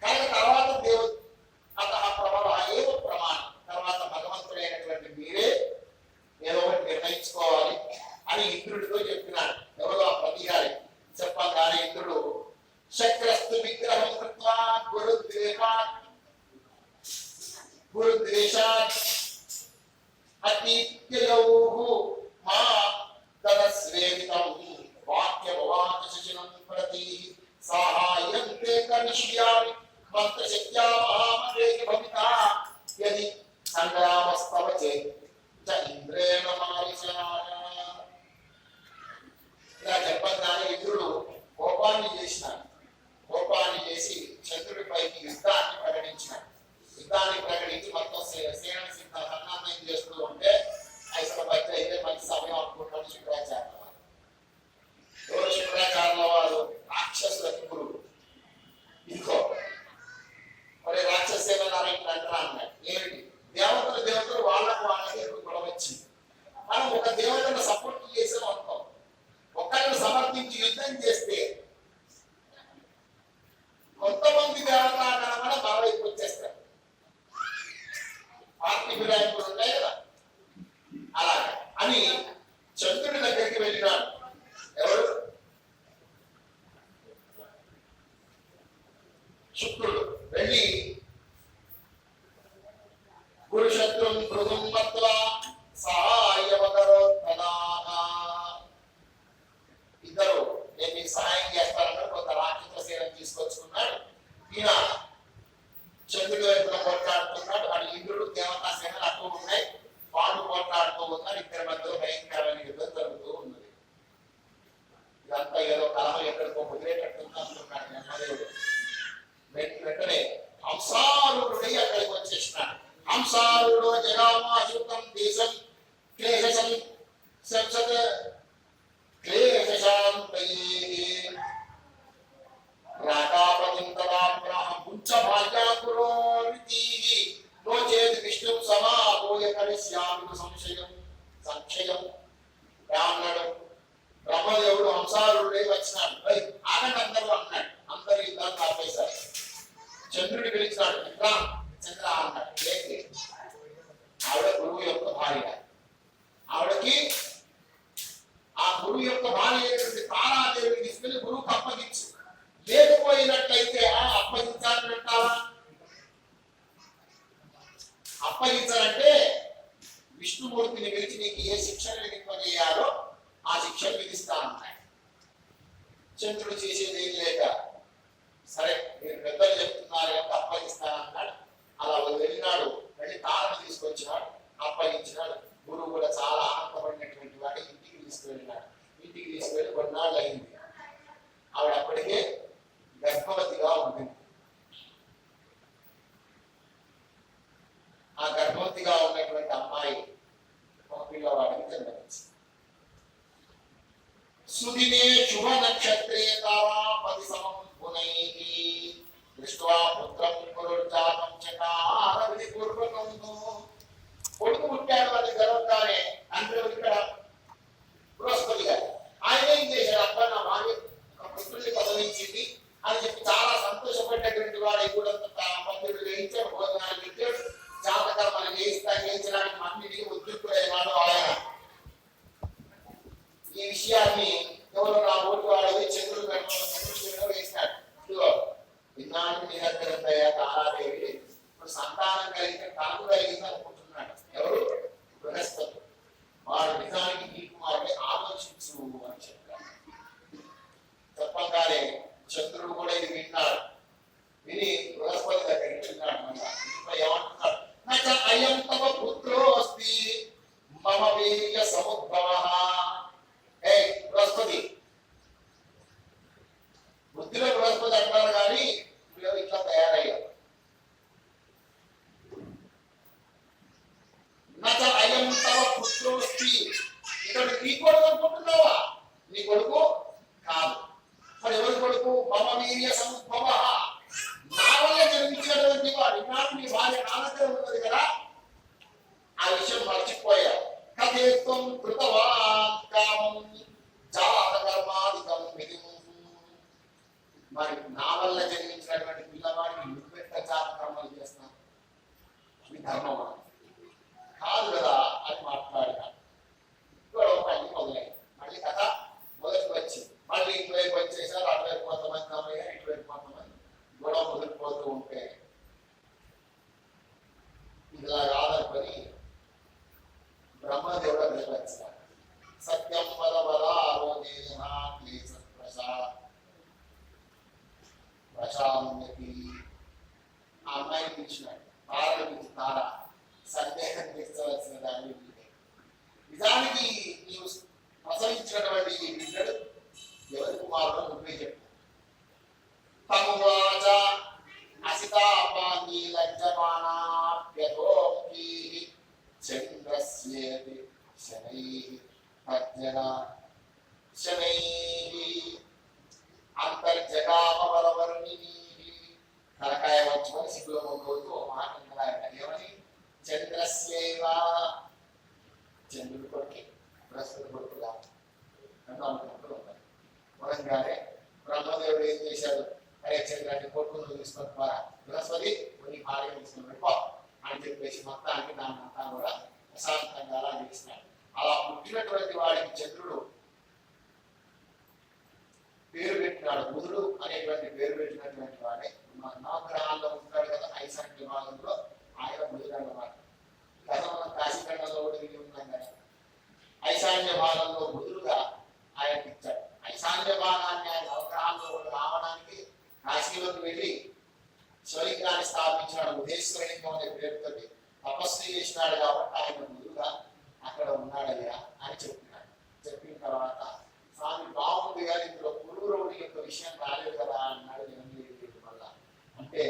కానీ తర్వాత దేవుడు అతః ప్రభవ ఏవ ప్రమాణం, తర్వాత భగవంతుడైనటువంటి మీరే ఏదో ఒకటి నిర్ణయించుకోవాలి అని ఇంద్రుడితో చెప్పినాడు. ఎవరో ఆ ప్రతిహారి చెప్పగానే ఇంద్రుడు శక్రస్తు విగ్రహం కృత్వా గురుద్వేషాత్ అతిథ్యయోః మా తదస్వేదితం వాక్యభవాత్ శశినం ప్రతి సాహాయం తే కరిష్యామి మంత్రశక్త్యా మహామహేతి భవితా యది సంగ్రామస్తవ చేత్ చ ఇంద్రేణ మారిషాయ. వెంటనే హంసారుడై అక్కడికి వచ్చేసినాడు. హంసారుడు జగామాశుతం దేశం క్లేశం సంసద క్లేశశాంతయే రాకాపతిం తదా పునః పుంచభాగ్యాకురోరితీః నో చేద్ విష్ణుం సమాపోయ కరిష్యామి సంశయం అన్నాడు. బ్రహ్మదేవుడు హంసారుడై వచ్చినాడు. ఆగండి అందరూ అన్నాడు. అందరూ యుద్ధాన్ని ఆపేశారు. చంద్రుడు పిలిచినాడు. చంద్ర అన్నాడు. ఏంటి? ఆవిడ గురువు యొక్క భార్య. ఆవిడకి ఆ గురువు యొక్క భార్య అయినటువంటి తారాదేవిని తీసుకుని గురువుకు అప్పగించు. లేకపోయినట్లయితే అప్పగించాలంటావా? అప్పగించాలంటే విష్ణుమూర్తిని పిలిచి నీకు ఏ శిక్షను విధింపజేయాలో ఆ శిక్షను విధిస్తానన్నాడు. చంద్రుడు చేసేది ఏం లేక, సరే మీరు పెద్దలు చెప్తున్నారు కనుక అప్పగిస్తానన్నాడు. అలా వెళ్ళినాడు. వెళ్ళి తారను తీసుకొచ్చినాడు, అప్పగించినాడు. గురువు కూడా చాలా ఆనందపడినటువంటి వాడు ఇంటికి తీసుకువెళ్ళినాడు. ఇంటికి తీసుకువెళ్ళి కొన్నాళ్ళు అయింది. ఆవిడ అప్పటికే గర్భవతిగా ఉంటుంది. ఆ గర్భవతిగా ఉన్నటువంటి అమ్మాయి ఒక పిల్లవాడికి జన్మనిచ్చింది. సుదినే శుభ నక్షత్రే తారాపతి సమం పునైః దృష్ట్వా పుత్రం పురుర్జాతం చకార విధిపూర్వకం. కొడుకు పుట్టాడు. వాడిని గర్వంగానే అందరూ ఇక్కడ బృహస్పతి గారు ఆయన ఏం చేశాడు? అబ్బా నా భార్య పుత్రుడిని పదవించింది అని చెప్పి చాలా సంతోషపడ్డటువంటి వాడు కూడా పంతులు వేయించాడు, భోజనాలు పెట్టాడు, జాతకర్మలు చేయించడానికి అన్నిటికీ ఉద్యుక్తుడైనాడు ఆయన. ఈ విషయాన్ని ఎవరు నా ఓటు వాడి చంద్రుడు వేసినాడు. ఇదిగో విన్నాను నీ దగ్గర తారాదేవి ఇప్పుడు సంతానం కలిగితే తనకు కలిగింది అనుకుంటున్నాడు. ఎవరు? బృహస్పతి. వాడు నిజానికి ఈ కుమారుని ఆలోచించు అని చెప్పారు. చెప్పగానే చంద్రుడు కూడా ఇది విన్నాడు. విని బృహస్పతి దగ్గరికి వెళ్ళాడు. మళ్ళీ ఏమంటున్నాడు? నచ అయం తవ పుత్రో అస్తి మమ వీర్య సముద్భవః. ఏ బృహస్పతి, బుద్ధిలో బృహస్పతి అంటారు కానీ ఇట్లా తయారయ్యారు. నచ అయం తవ పుత్రోస్తి, ఇతడు నీ కొడుకు అనుకుంటున్నావా? నీ కొడుకు కాదు. మరి ఎవరి కొడుకు? మమ వీర్య సముద్భవః, నా వల్ల జన్మించినటువంటి వాడు. నాకు నీ భార్య నా దగ్గర ఉన్నది కదా, ఆ విషయం మర్చిపోయా. కథేత్వం కృతవాన్ కామం జాతకర్మాదికం విధిం. మరి నా వల్ల జన్మించినటువంటి పిల్లవాడిని నువ్వెంత జాతకర్మలు చేస్తావు? ఇది ధర్మమా? కాదు కదా అని మాట్లాడినాడు. గొడవ మళ్ళీ మొదలైంది. మళ్ళీ కథ మొదటికి వచ్చింది. మళ్ళీ ఇటువైపు వచ్చేసారు. అటువైపు కొంతమంది అమ్మయ్యారు, ఇటువైపు కొంతమంది. గొడవ మొదలుపోతూ ఉంటే ఇలా కాదనుకొని బ్రహ్మదేవుడు అక్కడికి వచ్చాడు. సత్యం వద వద ప్రశాంతి ఆ అమ్మాయిని పిలిచినాడు. తారను పిలిచి, తార సందేహం తీర్చవలసిన దాన్ని నిజానికి నీవు ప్రసవించినటువంటి ఈ బిడ్డడు ఎవరి కుమారుడు నువ్వే చెప్పు. తమువాచ అసితాపాని లజ్జమానాప్యతోక్తి చంద్రస్యేతి శనైః తజ్జన శనైః అంతర్జగామవరవర్ణినీః. తలకాయ వచ్చుకొని సిగ్గులో మొగ్గవుతూ మాట ఏమని? చంద్రస్యైవ, చంద్రుడి కొడుకు బృహస్పతి కొడుకు కాదు అంటూ అనుకున్నప్పుడు ఉన్నది. మొదలుగానే బ్రహ్మదేవుడు ఏం చేశాడు? అరే చంద్రాన్ని కొడుకును తీసుకొని పోరా, బృహస్పతి కొన్ని భార్య తీసుకుని వెళ్ళిపో అని చెప్పేసి మొత్తానికి దాన్నంతా కూడా ప్రశాంతంగా అలా చేసినాడు. అలా పుట్టినటువంటి వాడికి చంద్రుడు పేరు పెట్టినాడు. బుధుడు అనేటువంటి పేరు పెట్టినటువంటి వాడే నవగ్రహాల్లో ఉంటాడు కదా. ఐశాన్య భాగంలో ఆయన బుధుడు అన్నమాట. కదా మనం కాశీఖండంలో కూడా విని ఉన్నాం కదా. ఐశాన్య భాగంలో బుధుడుగా ఆయన ఇచ్చాడు. ఐశాన్య భాగాన్ని ఆయన నవగ్రహాల్లో రావడానికి కాశీలోకి వెళ్ళి శివలింగాన్ని స్థాపించినాడు. బుధేశ్వరలింగం అనే పేరుతో తపస్సు చేసినాడు కాబట్టి ఆయన బుధుడుగా అక్కడ ఉన్నాడయ్యా అని చెప్పినాడు. చెప్పిన తర్వాత స్వామి బాగుంది కానీ ఇందులో పురుగు యొక్క విషయం రాలేదు కదా అన్నాడు. వల్ల అంటే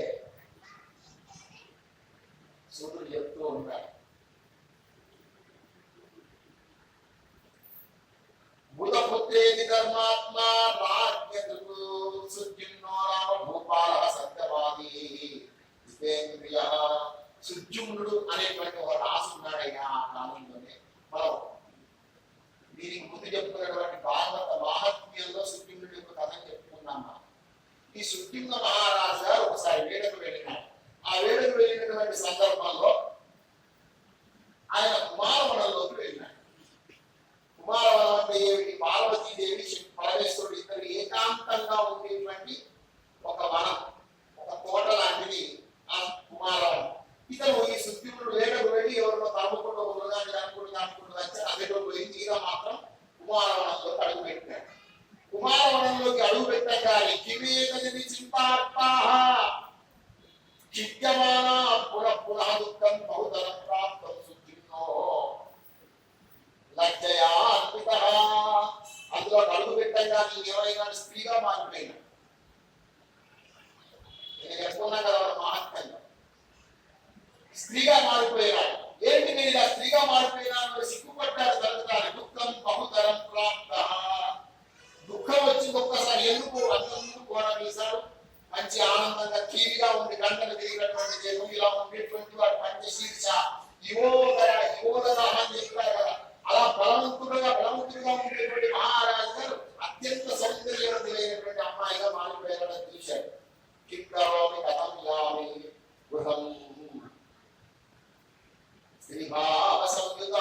సుద్యుమ్నుడు అనేటువంటి ఒక రాసు ఉన్నాడయ్యా ఆ కాలంలోనే. మనం దీనికి ముందు చెప్పుకున్నటువంటి భాగవత మాహాత్మ్యంలో సుద్యుమ్నుడి యొక్క కథను చెప్పుకున్నామా. ఈ సుద్యుమ్న మహారాజు గారు ఒకసారి వేడకు వెళ్ళినాడు. ఆ వేడకు వెళ్ళినటువంటి సందర్భంలో ఆయన కుమారవనంలోకి వెళ్ళినాడు. కుమారవనం అంటే ఏమిటి? పార్వతీదేవి పరమేశ్వరుడు ఇద్దరు ఏకాంతంగా ఉండేటువంటి ఒక వనం, ఒక తోట లాంటిది ఆ కుమారవనం. ఇతను ఈ సుద్యుమ్నుడు వేడకు వెళ్ళి ఎవరినో తరుముకుంటూ అనుకుంటూ వచ్చి అదిలో పోయి తీరా మాత్రం కుమారవనంలోకి అడుగు పెట్టాడు. కుమారవనంలోకి అడుగు పెట్టగానే కివేదని చింతార్పాహ చిత్యమాన పునః దుఃఖం బహుధనం ప్రాప్తం సుద్యుమ్నో లజ్జయా అద్భుతః. అందులో అడుగు పెట్టగానే ఏమైనా స్త్రీగా మారిపోయినా. నేను చెప్పుకున్నా కదా మహాత్మ్యంగా స్త్రీగా మారిపోయినాడు. ఏంటి నేను ఇలా స్త్రీగా మారిపోయినాను? సిగ్గుపడ్డాడు. తగ్గుతాను దుఃఖం బహుతరం ప్రాప్త. దుఃఖం వచ్చింది ఒక్కసారి. ఎందుకు? అంతకుముందు కూడా వేశాడు. మంచి ఆనందంగా తీరిగా ఉంది, గంటలు తిరిగినటువంటి జనం ఇలా ఉండేటువంటి వాడు పంచశీర్ష యువోదరా అని చెప్పారు కదా. అలా బలవంతుడుగా ఉండేటువంటి మహారాజు గారు అత్యంత సౌందర్యవంతులైనటువంటి అమ్మాయిగా మారిపోయారని చూశాడు. కింకరోమి కథం యామి గృహం శ్రీభావ సంయుత.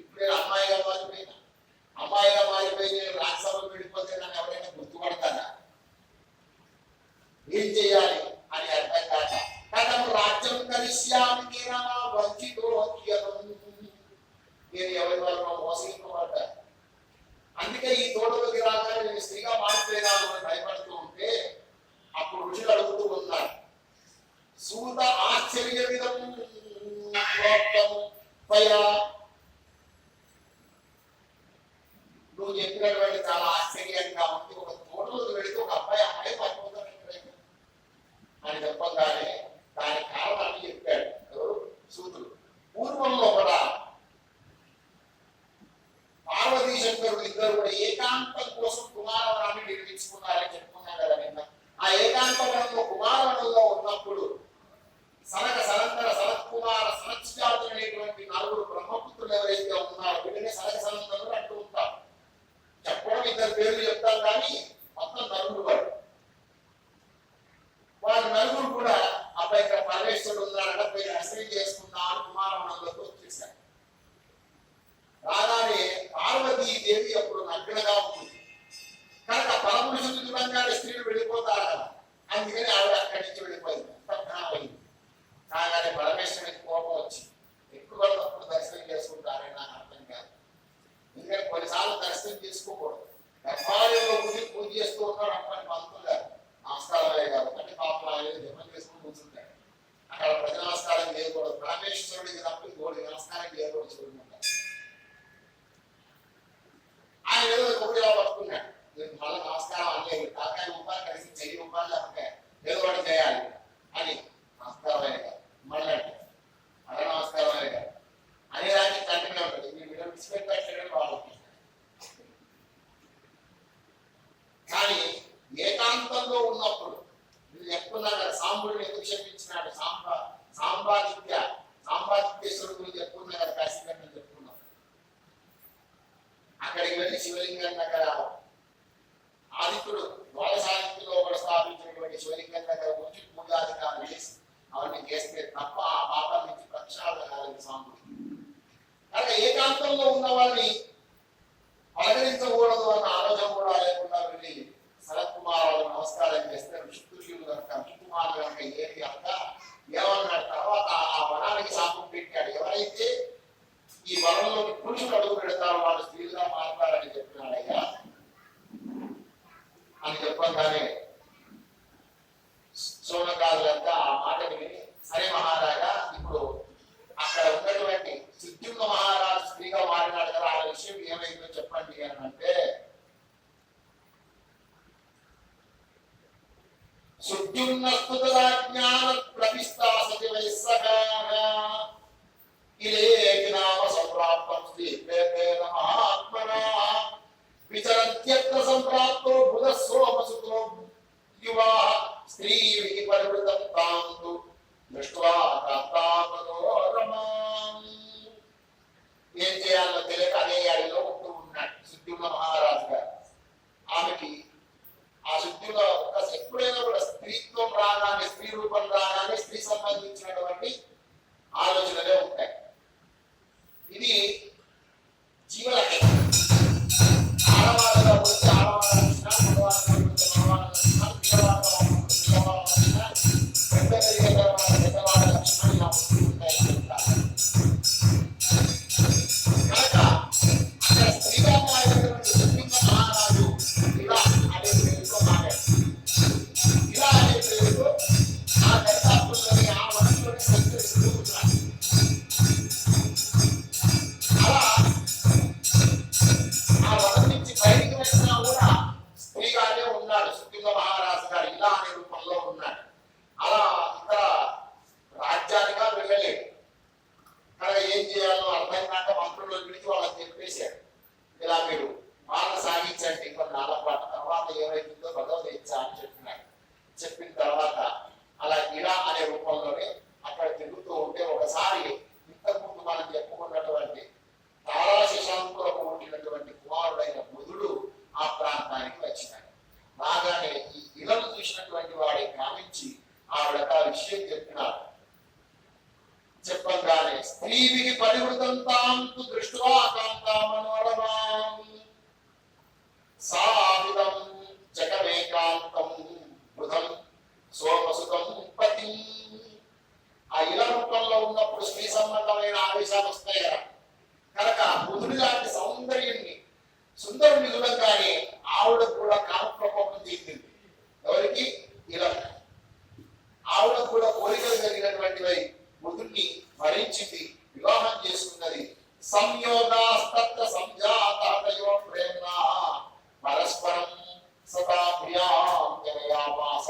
ఇప్పుడే అమ్మాయిగా మారిపోయి నేను రాజ్యసభకు వెళ్ళిపోతే నన్ను ఎవరైనా గుర్తుపడతారా? ఏం చేయాలి అని అర్థం కాక కథం రాజ్యం కలిశ్యామి వంచితో నేను ఎవరి వల్ల మోసగింపబడ్డాను. అందుకే ఈ తోటలోకి రాగానే నేను స్త్రీగా మారిపోయినాను అని భయపడుతూ ఉంటే అప్పుడు ఋషులు అడుగుతూ ఉన్నారు. సూత ఆశ్చర్య విధం నువ్వు చెప్పినటువంటి చాలా ఆశ్చర్యంగా ఉంది. ఒక తోటలోకి వెళితే ఒక అమ్మాయి పడిపోతాడు అని చెప్పగానే దాని కారణాన్ని చెప్పాడు ఎవరు? సూతుడు. పూర్వంలో కూడా పార్వతీ శంకరుడు ఇద్దరు కూడా ఏకాంతం కోసం కుమారవనాన్ని నిర్మించుకున్నారని చెప్పుకున్నాం కదా నిన్న. ఆ ఏకాంతవనంలో కుమారవనంలో ఉన్నప్పుడు సనక సనందర సనత్ కుమార సనత్జాతులు అనేటువంటి నలుగురు బ్రహ్మపుత్రులు ఎవరైతే ఉన్నారో వీటినే సనక సనందరులు అంటూ ఉంటారు. చెప్పడం ఇద్దరు పేర్లు చెప్తాం కానీ మొత్తం నలుగురు వాళ్ళు నలుగురు కూడా అబ్బాయి ఇక్కడ పరమేశ్వరుడు ఉన్నారంటే పోయి దర్శనం చేసుకున్నాను కుమారవనంలోకి వచ్చేసారు. రాగానే పార్వతీదేవి అప్పుడు నగ్నగా ఉంటుంది కనుక పరమపురుషుడు చూడంగానే స్త్రీలు వెళ్ళిపోతారు కదా. అందుకని ఆవిడ అక్కడి నుంచి వెళ్ళిపోయింది. అయింది. కాగానే పరమేశ్వరుడికి కోపం వచ్చి ఎప్పుడు తప్పుడు దర్శనం చేసుకుంటారని నాకు అర్థం కాదు. ఎందుకంటే కొన్నిసార్లు దర్శనం చేసుకోకూడదు. గర్భాలయంలో పూజ చేస్తూ ఉన్నాడు అప్పటి పంతులు గారు నమస్కారాలే కాదు అంటే పాపం ఆయన జపం చేసుకుని కూర్చుంటాడు. అక్కడ ప్రజ నమస్కారం చేయకూడదు. పరమేశ్వరుడికి తప్పి గోడి నమస్కారం చేయకూడదు. చూడండి ఆయన ఏదో ఒకటి ఇలా పట్టుకున్నాడు. మళ్ళీ నమస్కారం అంటే కాకాయ రూపాయలు కలిసి చెయ్యి రూపాయలు లేకపోతే ఏదో ఒకటి చేయాలి అని నమస్కారమే కాదు మళ్ళీ అంటే అలా నమస్కారమే కాదు అనే దానికి కంటిన్యూ ఉంటుంది. మీరు విడిచిపెట్టడం వాళ్ళకి. కానీ ఏకాంతంలో ఉన్నప్పుడు మీరు చెప్పుకున్నా కదా సాంబుడిని ఎందుకు క్షమించినాడు? సాంబాదిత్యేశ్వరుడు గురించి చెప్పుకున్నా కదా. కాశీఖండం చెప్పుకున్నాం. అక్కడికి వెళ్ళి శివలింగం దగ్గర ఆదిత్యుడు ద్వాదశాదిత్యులో కూడా స్థాపించినటువంటి శివలింగం దగ్గర వచ్చి పూజాధికారులు చేసి అవన్నీ చేస్తే తప్ప ఆ పాపం నుంచి ప్రక్షాళన కాలేదు సాంబుడు. కనుక ఏకాంతంలో ఉన్న వాళ్ళని పలకరించకూడదు అన్న ఆలోచన కూడా లేకుండా వెళ్ళి శరత్ కుమార్ నమస్కారం చేస్తే ఋషితుల్యులు కనుక ఋషికుమారులు కనుక ఏమి అంత ఏమన్నాడు? తర్వాత ఆ వనానికి శాపం పెట్టాడు. ఎవరైతే ఈ వనంలోకి పురుషులు అడుగు పెడతారో వాళ్ళు స్త్రీలుగా మారుతారని చెప్పినాడయ్యా అని చెప్పగానే సోనకాదులంతా ఆ మాటని విని సరే మహారాజా ఇప్పుడు అక్కడ ఉన్నటువంటి సుద్యుమ్న మహారాజు స్త్రీగా మారినాడు కదా ఆ విషయం ఏమైందో చెప్పండి అని అంటే సుద్యుమ్నస్తుతజ్ఞాన ప్రవిస్తా సతివైస్సఖాః ఇలేకి నామ సంప్రాప్తం శ్రీపేతేన మహాత్మనా విచరంత్యత్ర సంప్రాప్తో బుధ సోమసుతో యువా స్త్రీ పరివృతం తాంతు దృష్ట్వా స్త్రీ రూపం రాగానే స్త్రీ సంబంధించినటువంటి ఆలోచనలే ఉంటాయి. ఇది జీవలక్షణం. ఆడవాళ్ళగా వచ్చి ఆడవాళ్ళ లక్షణాలు, మగవాళ్ళగా వచ్చి మగవాళ్ళ లక్షణాలు, పిల్లవాళ్ళ లక్షణాలు, పెద్ద పెరిగే తర్వాత పెద్దవాళ్ళ లక్షణాలు ఇలా వస్తూ ఉంటాయని చెప్తారు. కనుక అక్కడ స్త్రీగా మారినటువంటి సుప్రీంగ మహారాజు ఇలా అనే పేరుతో మారాడు. ఇలా అనే పేరుతో ఆ దరిదాపుల్లోని ఆ వస్తువుని సంచరిస్తూ ఉంటారు. అలా ఆ వనం నుంచి బయటికి వచ్చినా కూడా స్త్రీగానే ఉన్నాడు సుప్రీంగ మహారాజు గారు. ఇలా అనే రూపంలో ఉన్నాడు. అలా ఇతర రాజ్యానిగా వెళ్ళలేదు. కనుక ఏం చేయాలో అర్థం కాక మంత్రుల్లో పిలిచి వాళ్ళకి చెప్పేశాడు, ఇలా మీరు పాలన సాగించండి కొన్నాళ్ళ పాటు, తర్వాత ఏమైతుందో భగవద్గీత అని చెప్పినాడు. చెప్పిన తర్వాత అలా ఇలా అనే రూపంలోనే అక్కడ తిరుగుతూ ఉంటే ఒకసారి ఇంతకుముందు మనం చెప్పుకున్నటువంటి తారాశశాంకులకు పుట్టినటువంటి కుమారుడైన బుధుడు ఆ ప్రాంతానికి వచ్చినాడు. రాగానే ఈ ఇలను చూసినటువంటి వాడి కామించి ఆవిడకు ఆ విషయం చెప్పినాడు. చెప్పగానే స్త్రీవికి పరివృతంతాంతు దృష్ట్వా కాంతామనోరమాం సావిదం జగమేకాంతం బుధం సోమసుఖం పతి. ఆ ఇల రూపంలో ఉన్నప్పుడు స్త్రీ సంబంధమైన ఆవేశాలు వస్తాయి కదా. కనుక బుధుడి లాంటి సౌందర్యాన్ని సుందరుని చూడగానే ఆవిడ కూడా కామప్రకోపం చెందింది. ఎవరికి? ఇలా ఆవిడ కూడా కోరికలు కలిగినటువంటివై బుధుడిని భరించింది, వివాహం చేసుకున్నది. సంయోగాస్తత్ర సంజాతయో ప్రేమ పరస్పరం సదా ప్రియాం జనయామాస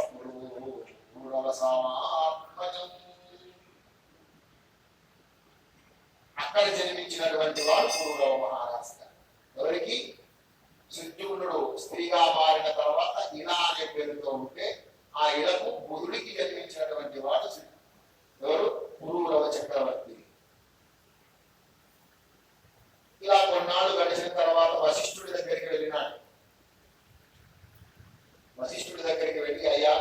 పూర్వసామాత్మజం. అక్కడ జన్మించినటువంటి వాడు పూర్వ మహారాజు గారు. ఎవరికి? సుద్యుమ్నుడు స్త్రీగా మారిన తర్వాత ఇలా అనే పేరుతో ఉంటే ఆ ఇలకు బుధుడికి జన్మించినటువంటి వాడు ఎవరు? పురూరవ చక్రవర్తి. ఇలా కొన్నాళ్ళు గడిచిన తర్వాత వశిష్ఠుడి దగ్గరికి వెళ్ళినాడు. వశిష్ఠుడి దగ్గరికి వెళ్ళి, అయ్యా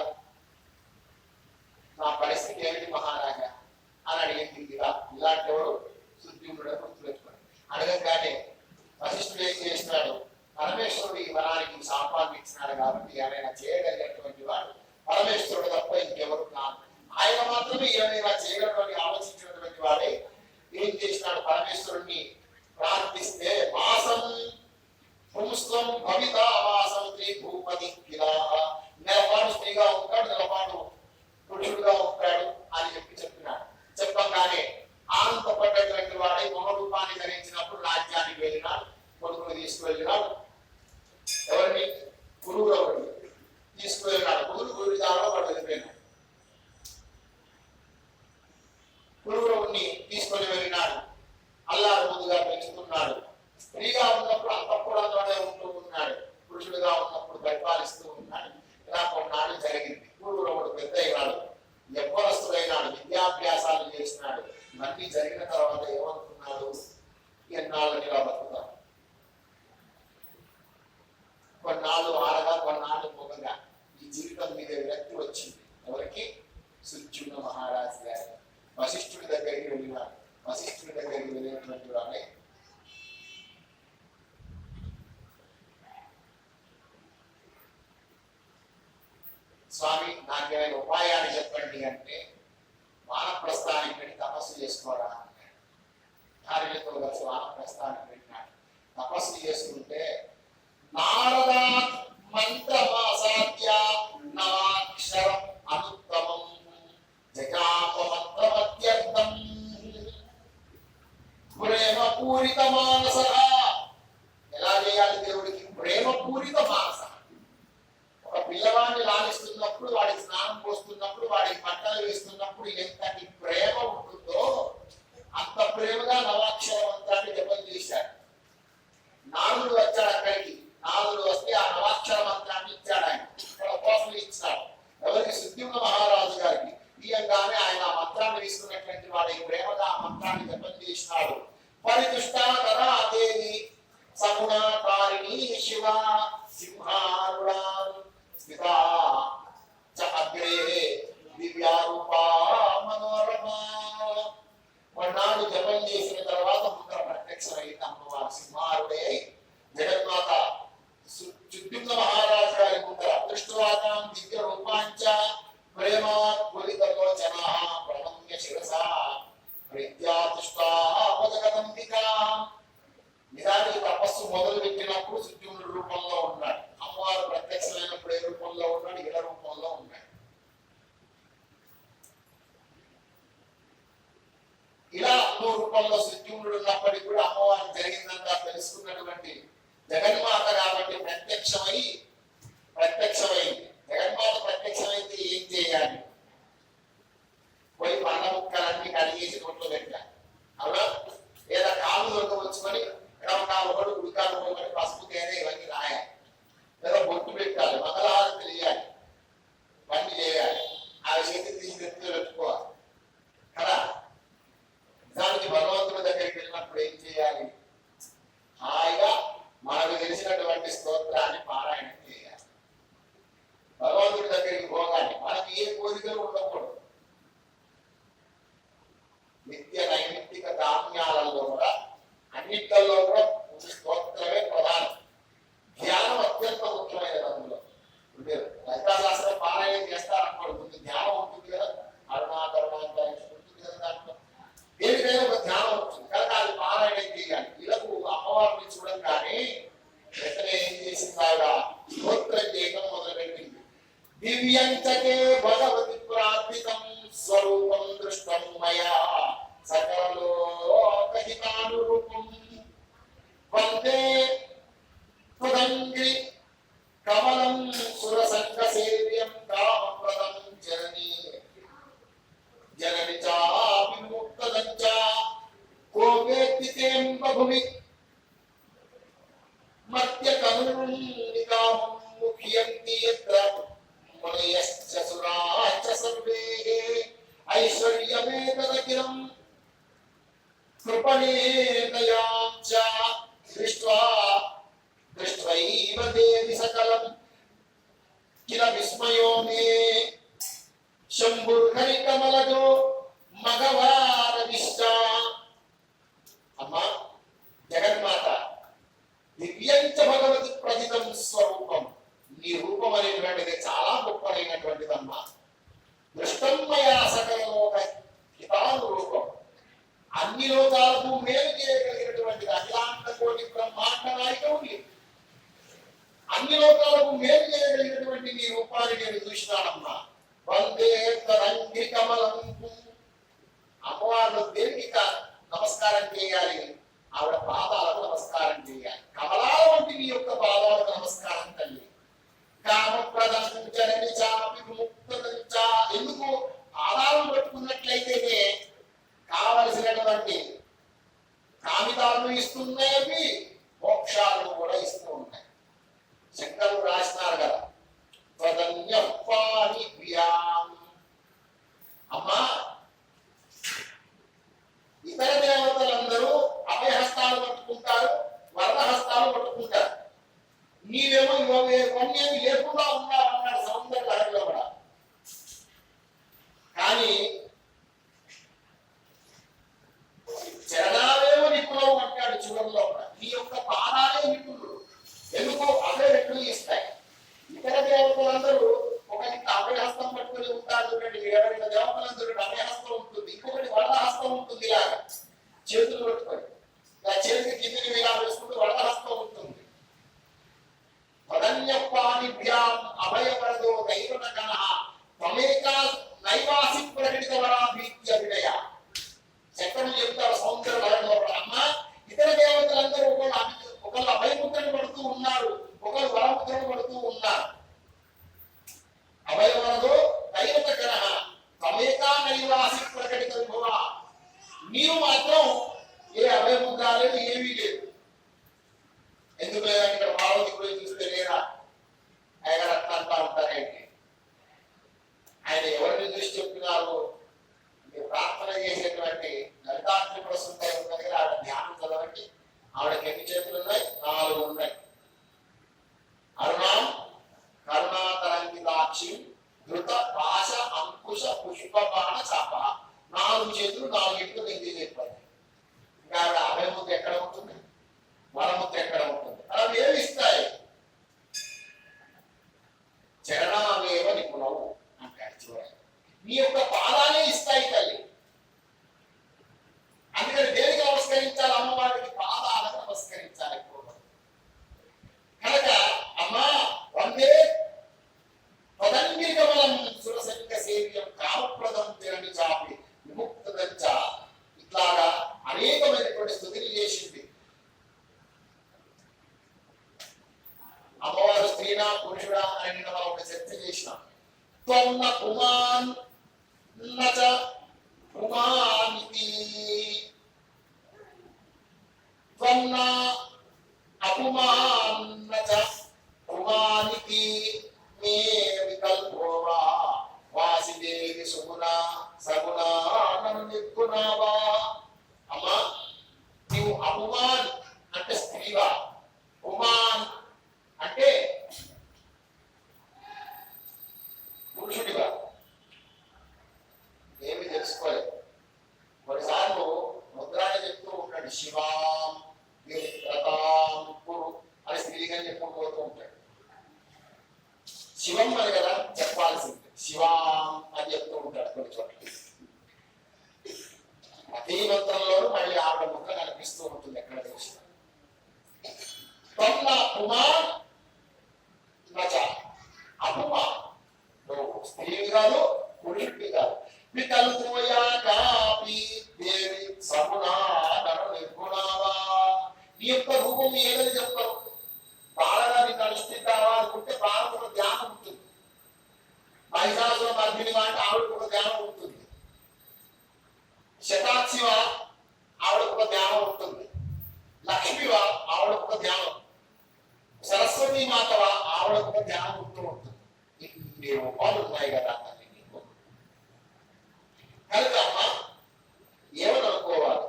నా పరిస్థితి ఏమిటి మహారాజా అని అడిగింది. ఇలాంటి ఎవరు? సుద్యుమ్నుడు గుర్తుపెట్టుకోండి. అడగగానే వశిష్ఠుడు ఏం చేసినాడు? పరమేశ్వరుడు ఈ వనానికి శాపాన్ని ఇచ్చినాడు కాబట్టి ఆయన చేయగలిగినటువంటి వాడు పరమేశ్వరుడు తప్ప ఇంకెవరు కాదు. ఆయన మాత్రమే ఏమైనా చేయగలని ఆలోచించినటువంటి వాడే ఏం చేసినాడు? పరమేశ్వరుణ్ణి ప్రార్థిస్తే మాసం పుంస్వం భవిత మాసం త్రీ భూపతి కిలాహ, నెలపాటు స్త్రీగా ఉంటాడు, నెలపాటు పురుషుడుగా ఉంటాడు అని చెప్పినాడు. చెప్పగానే ఆనందపడ్డటువంటి వాడే మొహరూపాన్ని ధరించినప్పుడు రాజ్యానికి వెళ్ళినాడు. కొడుకుని తీసుకువెళ్ళినాడు. ఎవరిని? గురువుని తీసుకువెళ్ళినాడు. గురి దారిలో వాడు వెళ్ళిపోయినాడు. గురువుని తీసుకొని వెళ్ళినాడు. అల్లారు ముందుగా పెంచుతున్నాడు. స్త్రీగా ఉన్నప్పుడు అంతఃపురంలోనే ఉంటూ ఉన్నాడు, పురుషుడిగా ఉన్నప్పుడు పరిపాలిస్తూ ఉన్నాడు. ఇలా కొన్నాళ్ళు జరిగింది. గురువుడు పెద్ద అయినాడు, ఎవ్వరస్తుడైనాడు, విద్యాభ్యాసాలు చేసినాడు. ఇవన్నీ జరిగిన తర్వాత ఏమనుకున్నాడు? ఎన్నాళ్ళు ఇలా బతుకుతాడు. కొన్నాళ్ళు ఆడగా కొన్నాళ్ళు మొగగా ఈ జీవితం మీద విరక్తి వచ్చింది. ఎవరికి? సుద్యుమ్న మహారాజు గారు. వశిష్ఠుడి దగ్గరికి వెళ్ళినాడు. వశిష్ఠుడి దగ్గరికి వెళ్ళినటువంటి వాడే స్వామి నాకేమైనా ఉపాయాన్ని చెప్పండి అంటే, వానప్రస్థానికి వెళ్ళి తపస్సు చేసుకోవడా అన్నాడు. భార్యతో కలిసి వానప్రస్థానికి వెళ్ళినాడు. తపస్సు చేసుకుంటే నారదా మంత్రమాసాద్య నవాక్షరం అనుత్తమం జగాపమంత్రమత్యర్థం ప్రేమపూరిత మానస. ఎలా చేయాలి దేవుడికి? ప్రేమపూరిత మానస. ఒక పిల్లవాడిని లాలిస్తున్నప్పుడు, వాడికి స్నానం పోస్తున్నప్పుడు, వాడికి బట్టలు వేస్తున్నప్పుడు ఎంతటి ప్రేమ ఉంటుందో అంత ప్రేమగా నవాక్షర మంత్రాన్ని జపం చేశాడు. నారదుడు వచ్చాడు అక్కడికి. నారదుడు వస్తే ఆ నవాక్షర మంత్రాన్ని ఇచ్చాడు. ఆయన ఉపాసన ఇచ్చాడు. ఎవరికి? సుద్యుమ్న మహారాజు గారికి. తీయంగానే ఆయన ఆ మంత్రాన్ని తీసుకున్నటువంటి వాడి ప్రేమగా ఆ మంత్రాన్ని జపం చేసినాడు. పరితుష్టాకరా దేవి సగుణాకారిణి శివ సింహారుణాం స్థితా చ అగ్రే దివ్య రూపంలో సుద్యుమ్నుడు ఉన్నప్పటికీ కూడా అమ్మవారికి జరిగిందంతా తెలుసుకున్నటువంటి జగన్మాత కాబట్టి ప్రత్యక్షమైంది. జగన్మాత ప్రత్యక్షమైతే ఏం చేయాలి? పోయి పండ్ల ముక్కలన్నీ కడిగేసి నోట్లో పెట్టాలి, అవునా? లేదా కాలు దొరకవచ్చుకొని ఒకటి ఉడికాలు ఒకటి పసుపు తేనె ఇవన్నీ రాయాలి, లేదా బొట్టు పెట్టాలి, మంగళహారం తెలియాలి, పని చేయాలి, ఆ చేతి తీసి ఎత్తులో పెట్టుకోవాలి కదా. దానికి భగవంతుడి దగ్గరికి వెళ్ళినప్పుడు ఏం చేయాలి? హాయిగా మనకు తెలిసినటువంటి స్తోత్రాన్ని పారాయణం చేయాలి. భగవంతుడి దగ్గరికి పోగాలి, మనకి ఏ కోరికలు ఉండకూడదు. నిత్య నైమిత్తిక ధాన్యాలలో కూడా అన్నింటిలో కూడా స్తోత్రమే ప్రధానం. ధ్యానం అత్యంత ముఖ్యమైనది. అందులో మీరు లలితాశాస్త్రం పారాయణం చేస్తారనుకోండి, ముందు ధ్యానం ఉంటుంది కదా, అరుణాకరణ ఉంటుంది కదా, దాంట్లో దేనికైనా ఒక ధ్యానం ఉంటుంది కనుక అది పారాయణం చేయాలి. ఇలకు అమ్మవారిని చూడంగానే వెంటనే ఏం చేసింది? ఆవిడ స్తోత్రం చేయడం మొదలుపెట్టింది. దివ్యంచకే భగవతి ప్రార్థితం స్వరూపం దృష్టం మయా సకలోకహితానురూపం వందే త్వదంగ్రి కమలం సురసంగ సేవ్యం కామప్రదం జననీ జనని చా విముక్తదం చ కోవేత్తి తేం బభుమి మధ్య కనునికామం ముఖ్యంతి యత్ర మునయశ్చ సురాశ్చ సర్వే ఐశ్వర్యమేతదఖిలం కృపణేతయాం చ దృష్ట్వైవ దేవి సకలం కిల విస్మయో మే శంభుర్హరి కమలజో మగవారవిష్ట. అమ్మా జగన్మాత దివ్యంచ భగవతి ప్రతితం స్వరూపం, నీ రూపం అనేటువంటిది చాలా గొప్పదైనటువంటిదమ్మా. దృష్టమయా సకలలోక హితాను రూపం, అన్ని లోకాలకు మేలు చేయగలిగినటువంటిది. అఖిలాండ కోటి బ్రహ్మాండ నాయకుడి అన్ని లోకాలకు మేలు చేయగలిగినటువంటి నీ రూపాన్ని నేను చూసినానమ్మా. వందే తరంగి కమలం. అమ్మవారు దేనికి నమస్కారం చేయాలి? ఆవిడ పాదాలకు నమస్కారం చేయాలి. కమలాల వంటి నీ యొక్క పాదాలకు నమస్కారం తల్లి. కామప్రదం జనని చాపి విముక్తదం చ. ఎందుకు? పాదాలను పట్టుకున్నట్లయితేనే కావలసినటువంటి కామితాలను ఇస్తున్నాయి, మోక్షాలను కూడా ఇస్తూ ఉంటాయి. శంకరులు రాసినారు కదా, అమ్మా ఇతర దేవతలందరూ అభయహస్తాలు పట్టుకుంటారు, వరదహస్తాలు పట్టుకుంటారు. నీవేమో ఇవన్నీ లేకుండా ఉన్నావు అన్నాడు సౌందర్య లహరిలో కూడా. కానీ చరణాలేమో నిపుణులు అంటాడు చివరిలో కూడా. నీ యొక్క పాదాలే నిపుణులు. ఎందుకు? అవే రెట్లు ఇస్తాయి. ఇతర దేవతలందరూ ఒకటి అభయహస్తం పట్టుకుని ఉంటారు చూడండి. ఎవరైనా దేవతలందరూ అభయహస్తం ఉంటుంది, ఇంకొకటి వరదహస్తం ఉంటుంది. ఇలాగా చేతులు పట్టుకొని ఇలా చేతికి కిందికి ఇలా వేసుకుంటూ వరదహస్తం ఉంటుంది. వదన్యపానిభ్యాం అభయవరదో దైవన గణః త్వమేకా నైవాసి ప్రకటిత వరాభీత్య వినయ. చక్కని చెప్తారు సౌందర్య లహరిలో. అమ్మ ఇతర దేవతలందరూ ఒకళ్ళు అభయముద్రను పడుతూ ఉన్నారు, ఒకళ్ళు వరముద్రను పడుతూ ఉన్నారు. అభయవరదో దైవత గణః త్వమేకా నైవాసి ప్రకటిత విభవ. మీరు మాత్రం ఏ అభయముద్ర లేదు, ఏమీ లేదు. ఎందుకు లేదంటే ఇక్కడ పార్వతి కూడా చూస్తే లేదా ఆయన అట్లా అంటా ఉంటారంటే ఆయన ఎవరిని చూసి చెప్తున్నారు? మీరు ప్రార్థన చేసేటువంటి లలితాత్రిపుర సుందరి ఉన్నది కదా, ఆవిడ ధ్యానం చదవండి. ఆవిడకి ఎన్ని చేతులు ఉన్నాయి? 4 ఉన్నాయి. అరుణాం కరుణాతరంగితాక్షి ధృత పాశ అంకుశ పుష్పబాణ చాప. 4 చేతులు 4 ఇటుకలు ఎందుకు చెప్పాలి? ఇంకా ఆవిడ అభయముద్ర ఎక్కడ ఉంటుంది? వరముద్ర ఎక్కడ ఉంటుంది? అవి ఏమి ఇస్తాయి? చరణాలేవ నిపుణవు అంటారు చూడండి. నీ యొక్క పాదాలే ఇస్తాయి తల్లి. అందుకని దేనికి నమస్కరించాలి? అమ్మవారికి పాదాలకు నమస్కరించాలి. కనుక అమ్మా వందే పదంగికమలం సురసంగ సేవ్యం కామప్రదం జనని చాపి విముక్తదం చ. ఇట్లాగా అపుమానితి త్వన్న అపుమాన్నచ పుమానితి మే వికల్పో వా వాసిదేవి సుగుణ సగుణ నన్ను నిర్గుణవా. అమ్మా నీవు అపుమాన్ అంటే స్త్రీవా, పుమాన్ అంటే పురుషుడిగా ఏమి తెలుసుకోలేదు. కొన్నిసార్లు ముద్రాన్ని చెప్తూ ఉంటాడు శివాం కురు అని స్త్రీగా చెప్పుకోతూ ఉంటాడు. శివం అని కదా చెప్పాల్సింది, శివాం అని చెప్తూ ఉంటాడు కొన్ని చోట్ల. ప్రతి మంత్రంలోనూ మళ్ళీ ఆవిడ ముద్ర కనిపిస్తూ ఉంటుంది ఎక్కడ చూసినా. పుమాన్ నచ అపుమా, నువ్వు స్త్రీవి కాదు పురుషుడివి కాదు. వికల్పోయా కాపి దేవి సగుణా నన్ను నిర్గుణావా. నీ యొక్క రూపం ఏదని చెప్పరు. బాలగా నీకు అనుష్ఠిస్తావా అనుకుంటే బాలకు ఒక ధ్యానం ఉంటుంది. మహిళాసుల మర్దిని మాట ఆవిడకు ఒక ధ్యానం ఉంటుంది. శతాక్షివ ఆవిడకు ఒక ధ్యానం ఉంటుంది. లక్ష్మివా ఆవిడకు ఒక ధ్యానం. సరస్వతి మాతవా ఆవిడకు ఒక ధ్యానం ఉంటూ ఉంటుంది. ఇన్ని రూపాలు ఉన్నాయి కదా తల్లి నీకు. కనుక అమ్మ ఏమని అనుకోవాలి?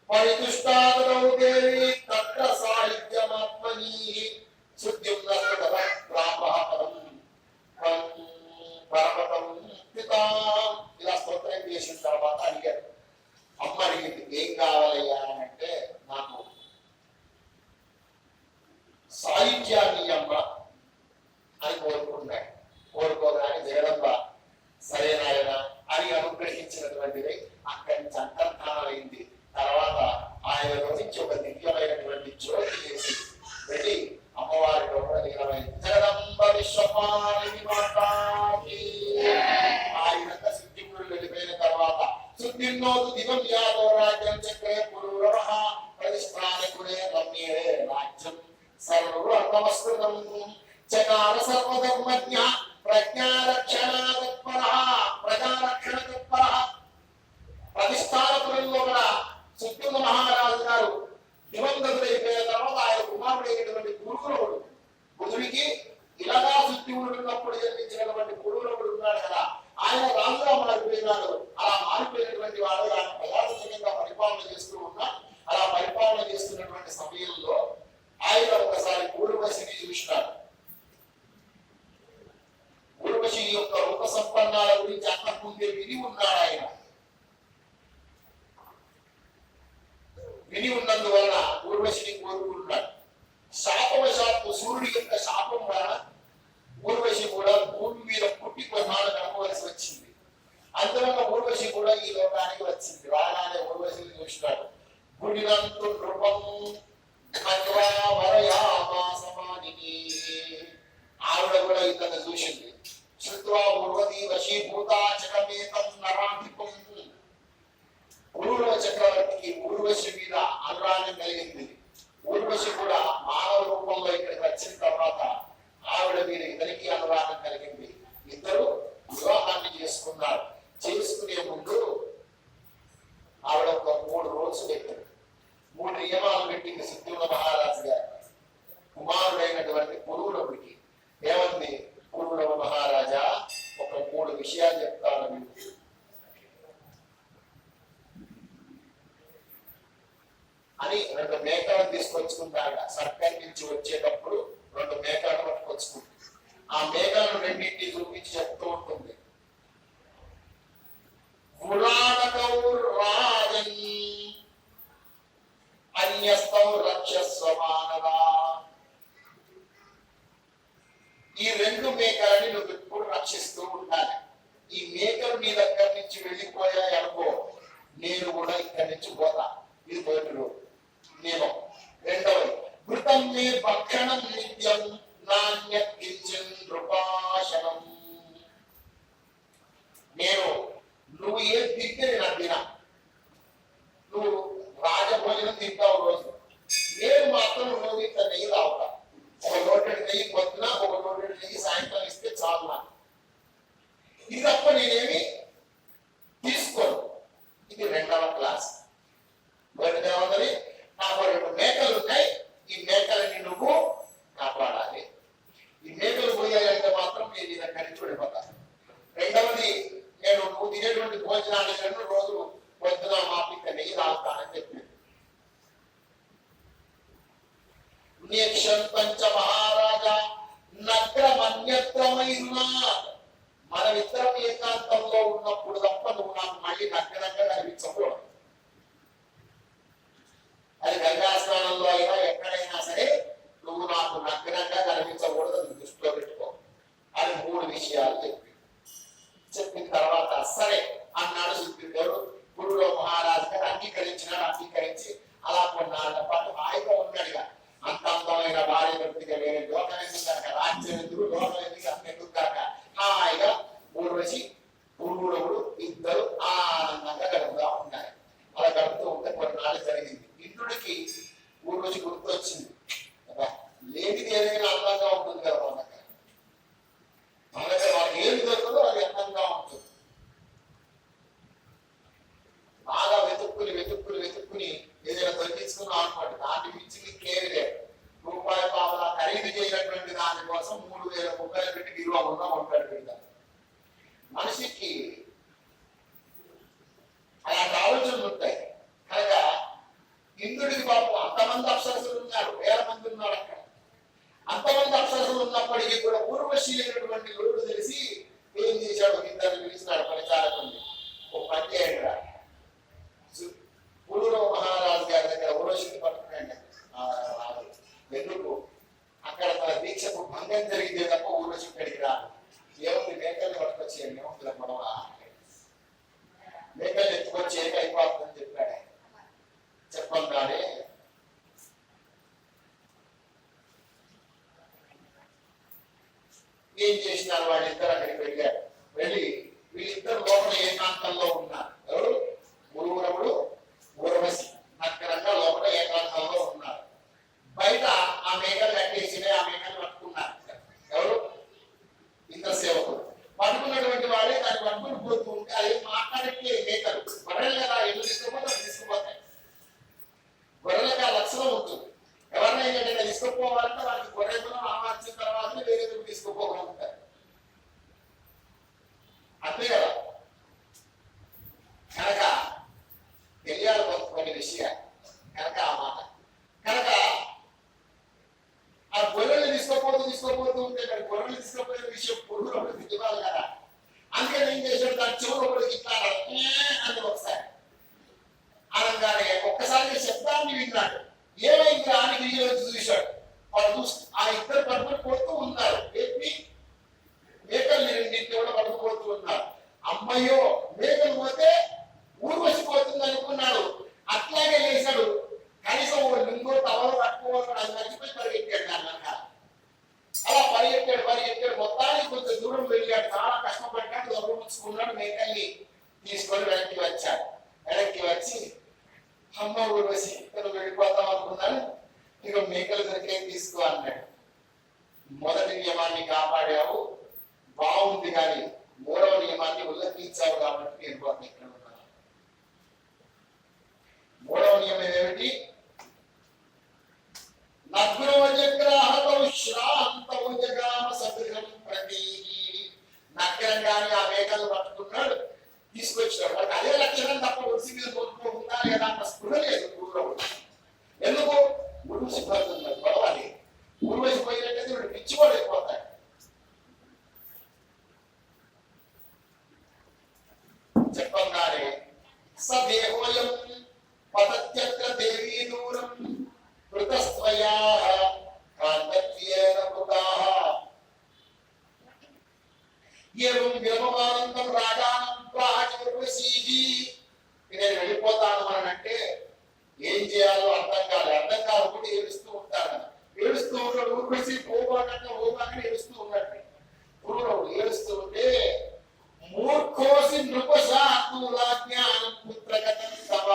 పరితుష్టాదరౌ దేవి తత్ర సాహిత్యమాత్మని శుద్ధిం నస్తద ప్రాపహపదం పరమతం పితాం. ఇలా స్తోత్రం చేసిన తర్వాత అడిగారు. అమ్మ అడిగింది ఏం కావాలయ్యా అని అంటే, నాకు సాహిత్యాన్ని అమ్మ అని కోరుకున్నాడు. కోరుకోగానే జగదంబ సరేనాయన అని అనుగ్రహించినటువంటిది అక్కడి నుంచి అంతర్ధానమైంది. తర్వాత ఆయన నుంచి ఒక దివ్యమైనటువంటి జ్యోతి చేసి వెళ్ళి అమ్మవారి లోపల లీనమైంది. జగదంబ విశ్వపాలిని మాతాకి. ఆయనంత సిద్ధిముడు వెళ్ళిపోయిన తర్వాత సుద్ధిన్నోదు దివం యాదో రాజ్యం చక్రే పురూరవః ప్రతిష్ఠానకుడే రమ్యే రాజ్యం సర్వమస్కృతం చకార సర్వధర్మజ్ఞ ప్రజ్ఞారక్షణాతత్పరః ప్రజారక్షణతత్పరః. ప్రతిష్టానపురంలో కూడా సుద్యుమ్న మహారాజు గారు దివంగతుడైపోయిన తర్వాత ఆయన కుమారుడైనటువంటి పురూరవుడు, బుధుడికి ఇలాగా సుద్యుమ్నుడు ఉన్నప్పుడు జన్మించినటువంటి పురూరవుడు ఉన్నాడు కదా, ఆయన రాజుగా మారిపోయినాడు. అలా మారిపోయినటువంటి వాడు ఆయన ప్రజాసంగా పరిపాలన చేస్తూ ఉన్నా. అలా పరిపాలన చేస్తున్నటువంటి సమయంలో ఆయన ఒకసారి ఊర్వశిని చూసినాడు. ఊర్వశి యొక్క రూప సంపన్నాల గురించి అంతకుముందే విని ఉన్నాడు. ఆయన విని ఉన్నందువలన ఊర్వశిని కోరుకుంటున్నాడు. శాపవశాత్తు సూర్యుడి యొక్క శాపం వలన ఊర్వశి కూడా భూమి మీద పుట్టి కొన్నాళ్ళు గడపవలసి వచ్చింది. అందువల్ల ఊర్వశి కూడా ఈ లోకానికి వచ్చింది. రాగానే ఊర్వశిని చూసినాడు. గుడినంతు నృపం సమాధిని. ఆవిడ కూడా ఇతను చూసింది. శుద్ధ్వా పూర్వతి వశీభూత చకమేతం నరాధిపం. ఊర్వ చక్రవర్తికి ఊర్వశి మీద అనురాగం కలిగింది. ఊర్వశి కూడా మానవ రూపంలో ఇక్కడికి వచ్చిన తర్వాత ఆవిడ మీద ఇతనికి అనురాగం కలిగింది. ఇద్దరు వివాహాన్ని చేసుకున్నారు. చేసుకునే ముందు ఆవిడ ఒక 3 రోజులు పెట్టింది. 3 నియమాలు పెట్టింది సిద్ధిముల మహారాజు గారు కుమారుడైనటువంటి పురూరవుడికి. ఏమంది? పురూరవ మహారాజా, ఒక 3 విషయాలు చెప్తాను మీకు. అని 2 మేకలను తీసుకొచ్చుకుంటాడు. సర్కల్ నుంచి వచ్చేటప్పుడు 2 మేకలను పట్టుకొచ్చుకుంటుంది. ఆ మేకలను రెండింటిని చూపించి చెప్తూ ఉంటుంది. పురాణకౌరాజన్ అన్యస్తౌ రక్షస్వమానదా. ఈ 2 మేకలని నువ్వు ఎప్పుడు రక్షిస్తూ ఉండాలి. ఈ మేకలు నీ దగ్గర నుంచి వెళ్ళిపోయాయి అనుకో, నేను కూడా ఇక్కడి నుంచి పోతా. ఇది మొదటి నియమం. రెండవది, మృతం మే భక్షణం నిత్యం నాణ్యత్ కించన్ నృపాశనం. నేను నువ్వు ఏది తింటే నేను అది తినా. నువ్వు రాజభోజనం తింటావు రోజు, నేను మాత్రం రోజు ఇంత నెయ్యి తాగుతా. 1 లోటెడు నెయ్యి పొద్దున, 1 లోటెడు నెయ్యి సాయంత్రం ఇస్తే చాలు నాకు. ఇది తప్ప నేనేమి భోజనానికి 2 రోజులు పొద్దున మాపిక నెయ్యి తాగుతానని చెప్పింది. పంచ మహారాజా నగ్రమన్యత్రమైనా మనం ఇద్దరం ఏకాంతంలో ఉన్నప్పుడు తప్ప నువ్వు నాకు మళ్ళీ నగ్నంగా కనిపించకూడదు. అది గంగా స్నానంలో అయినా ఎక్కడైనా సరే నువ్వు నాకు నగ్నంగా కనిపించకూడదు, అది దృష్టిలో పెట్టుకో అని 3 విషయాలు చెప్పిన తర్వాత సరే అన్నాడు సుగ్రీవుడు. పురులో మహారాజు గారు అంగీకరించి అలా కొన్నాళ్ళ పాటు హాయిగా ఉన్నాడుగా. అంత అందమైన భార్య భక్తిగా లేని లోకం ఎందుకు కాక, రాజ్యం ఎందుకు, లోకం ఎందుకు, అన్నెందుకు కాక హాయిగా ఊర్వశి పురుడు ఇద్దరు ఆనందంగా గడుపుతా ఉన్నారు. అలా గడుపుతూ ఉంటే కొన్నాళ్ళు జరిగింది. ఇంద్రుడికి ఊర్వశి గుర్తొచ్చింది. లేనిది ఏదైనా అందంగా ఉంటుంది కదా మన దగ్గర వాళ్ళకి ఏది దొరకదో అది అందంగా ఉంటుంది. బాగా వెతుక్కుని ఏదైనా దొరికించుకున్నాం అనుకోండి, దాన్ని మించి కేర్ లేదు. రూపాయి పావులా ఖరీదు చేయనటువంటి దానికోసం 3000 రూపాయలు పెట్టి విలువ ఉన్న ఉంటాడు పెడతారు. మనిషికి అలాంటి ఆలోచనలు ఉంటాయి కనుక ఇంద్రుడికి పాపం అంతమంది అప్సరసులు ఉన్నారు, 1000 మంది ఉన్నారు అక్కడ. అంతమంది అప్సరసులు ఉన్నప్పటికీ కూడా ఊర్వశి అయినటువంటి గురుడు తెలిసి ఏం చేశాడు, ఇద్దరు పిలిచినాడు పరిచారకుని. ఓ పని చేయండి రా, పురూరవ మహారాజు గారి దగ్గర ఊర్వశిని పట్టుకున్నాడు. ఎందుకు అక్కడ తన దీక్షకు భంగం జరిగితే తప్ప ఊర్వశి ఇక్కడికి రాదు. ఏముంది మేకల్ని పట్టుకొచ్చేయండి, ఏముంది గొడవ, మేకల్ని ఎత్తుకొచ్చేయక అయిపోతుందని చెప్పాడు. చెప్పంగానే ఏం చేసినారు, వాళ్ళిద్దరు అక్కడికి వెళ్ళారు. వెళ్ళి వీళ్ళిద్దరు లోపల ఏకాంతంలో ఉన్నారు. ఎవరు? పురూరవుడు ఊర్వశి నక్కరంగా లోపల ఏకాంతంలో ఉన్నారు. బయట ఆ మేకలు కట్టేసి ఆ మేకలు పట్టుకున్నారు. ఎవరు? ఇంద్ర సేవకుడు పట్టుకున్నటువంటి వాడే దాన్ని పట్టుకుని పోతూ ఉంటే అది మాట్లాడట్లే మేకలు. గొర్రెలు కదా, ఎందుకు తీసుకుపోతే తీసుకుపోతాయి. గొర్రెలకు ఆ లక్షణం ఉంటుంది. ఎవరినైనా ఏంటంటే తీసుకుపోవాలంటే వాళ్ళకి గొర్రెలను ఆమార్చిన తర్వాత వేరే తీసుకుపోగలుగుతారు. అంతే కదా. కనుక తెలియాలి కొన్ని విషయాలు కనుక ఆ మాట కనుక ఆ గొర్రెలు తీసుకోపోతూ ఉంటే గొర్రెలు తీసుకుపోయే విషయం పురుగులు తెలియాలి కదా. అందుకని ఏం చేశాడు, దాని చెవులు ఒకటి ఇట్లా అని ఒకసారి అనగానే ఒక్కసారిగా శబ్దాన్ని విన్నాడు. ఏమైంది అని వీడియో చూశాడు. వాడు ఆ ఇద్దరు పట్టుకొని కొడుతూ ఉన్నారు. మేకలు రెండింటి కూడా పట్టుకుపోతూ ఉన్నారు. అమ్మయ్యో మేకలు పోతే ఊర్వశి పోతుంది అనుకున్నాడు. అట్లాగే లేచాడు. కనీసం ఇంకో టవర్ పట్టుకోవాలి అది మర్చిపోయి పరిగెట్టాడు. దానివల్ల అలా పరిగెట్టాడు. మొత్తానికి కొంచెం దూరం వెళ్ళాడు. చాలా కష్టపడ్డాడు. దొంగ ముంచుకున్నాడు. మేకల్ని తీసుకొని వెనక్కి వచ్చాడు. వెనక్కి వచ్చి అమ్మ ఊర్వశి నువ్వు వెళ్ళిపోతాం అనుకున్నాను, ఇక మేకలు దొరికే తీసుకో అన్నాడు. మొదటి నియమాన్ని కాపాడావు, బాగుంది, కానీ 3వ నియమాన్ని ఉల్లంఘించావు కాబట్టి నేను పోతే ఇక్కడ ఉన్నాను. 3వ నియమం ఏమిటి? నగ్గరంగానే ఆ మేకలు పట్టుకున్నాడు, తీసుకొచ్చాడు. వాడికి అదే లక్షణం తప్ప ఉడిసి మీద కోరుకోకుండా లేదా అన్న స్పృహ లేదు ఊర్వశి. ఎందుకు? ఊర్వశి పడుతుంది గొడవది. ఊర్వశి పోయినట్టయితే వీడు పిచ్చిపోడైపోతాడు. చెప్పంగానే సదేహోయం పతత్యత్ర దేవీ దూరం కృతస్త్వయాః కాంతత్యేన కృతాః ఏవం వ్యవమానందం రాజానం ప్రాచూర్వశీహి. నేను వెళ్ళిపోతాను అని అంటే ఏం చేయాలో అర్థం కాదు కూడా ఏడుస్తూ ఉంటాడు. ఏడుస్తూ ఉన్నాడు. ఊర్వశి ఓబాకంగా ఏడుస్తూ ఉన్నాడు. పురుడు ఏడుస్తూ ఉంటే మూర్ఖోసి నృపశాతుల జ్ఞానం పుత్రగతం సభ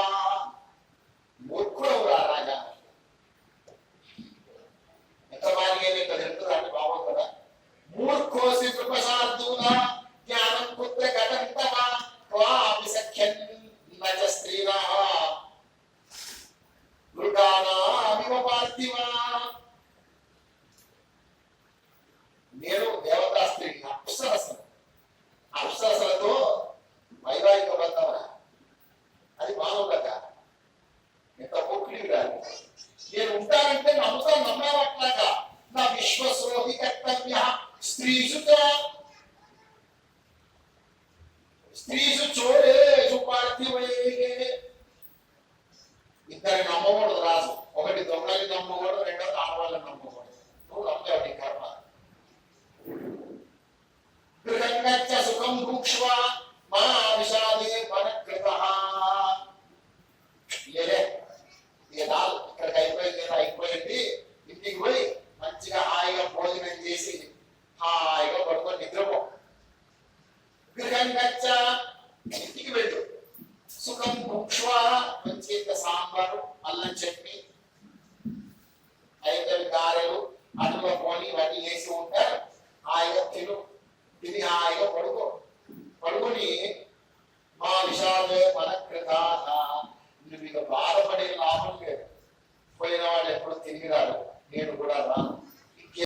స్త్రీసు చోరేషు పార్థివైకే. ఇద్దరిని నమ్మకూడదు రాజు. ఒకటి దొంగని నమ్మకూడదు, రెండోది ఆడవాళ్ళని నమ్మకూడదు. నువ్వు నమ్మేవాడి కర్మ. గృహంగచ్చ సుఖం భూక్ష్వ మా విషాదే వనకృతః. ఏలే ఏదాలు ఇక్కడికి అయిపోయింది, అయిపోయింది, ఇంటికి పోయి మంచిగా హాయిగా భోజనం చేసి హాయిగా పడుకొని నిద్రపో. గృహంగచ్చ ఇంటికి వెళ్ళు. సుఖం భుక్ష్వ మంచి సాంబారు, అల్లం చట్నీ, ఐదు గారెలు అటులో పోని ఇవన్నీ వేసి ఉంటారు. హాయిగా తిను, తిని హాయిగా పడుకో. పడుకొని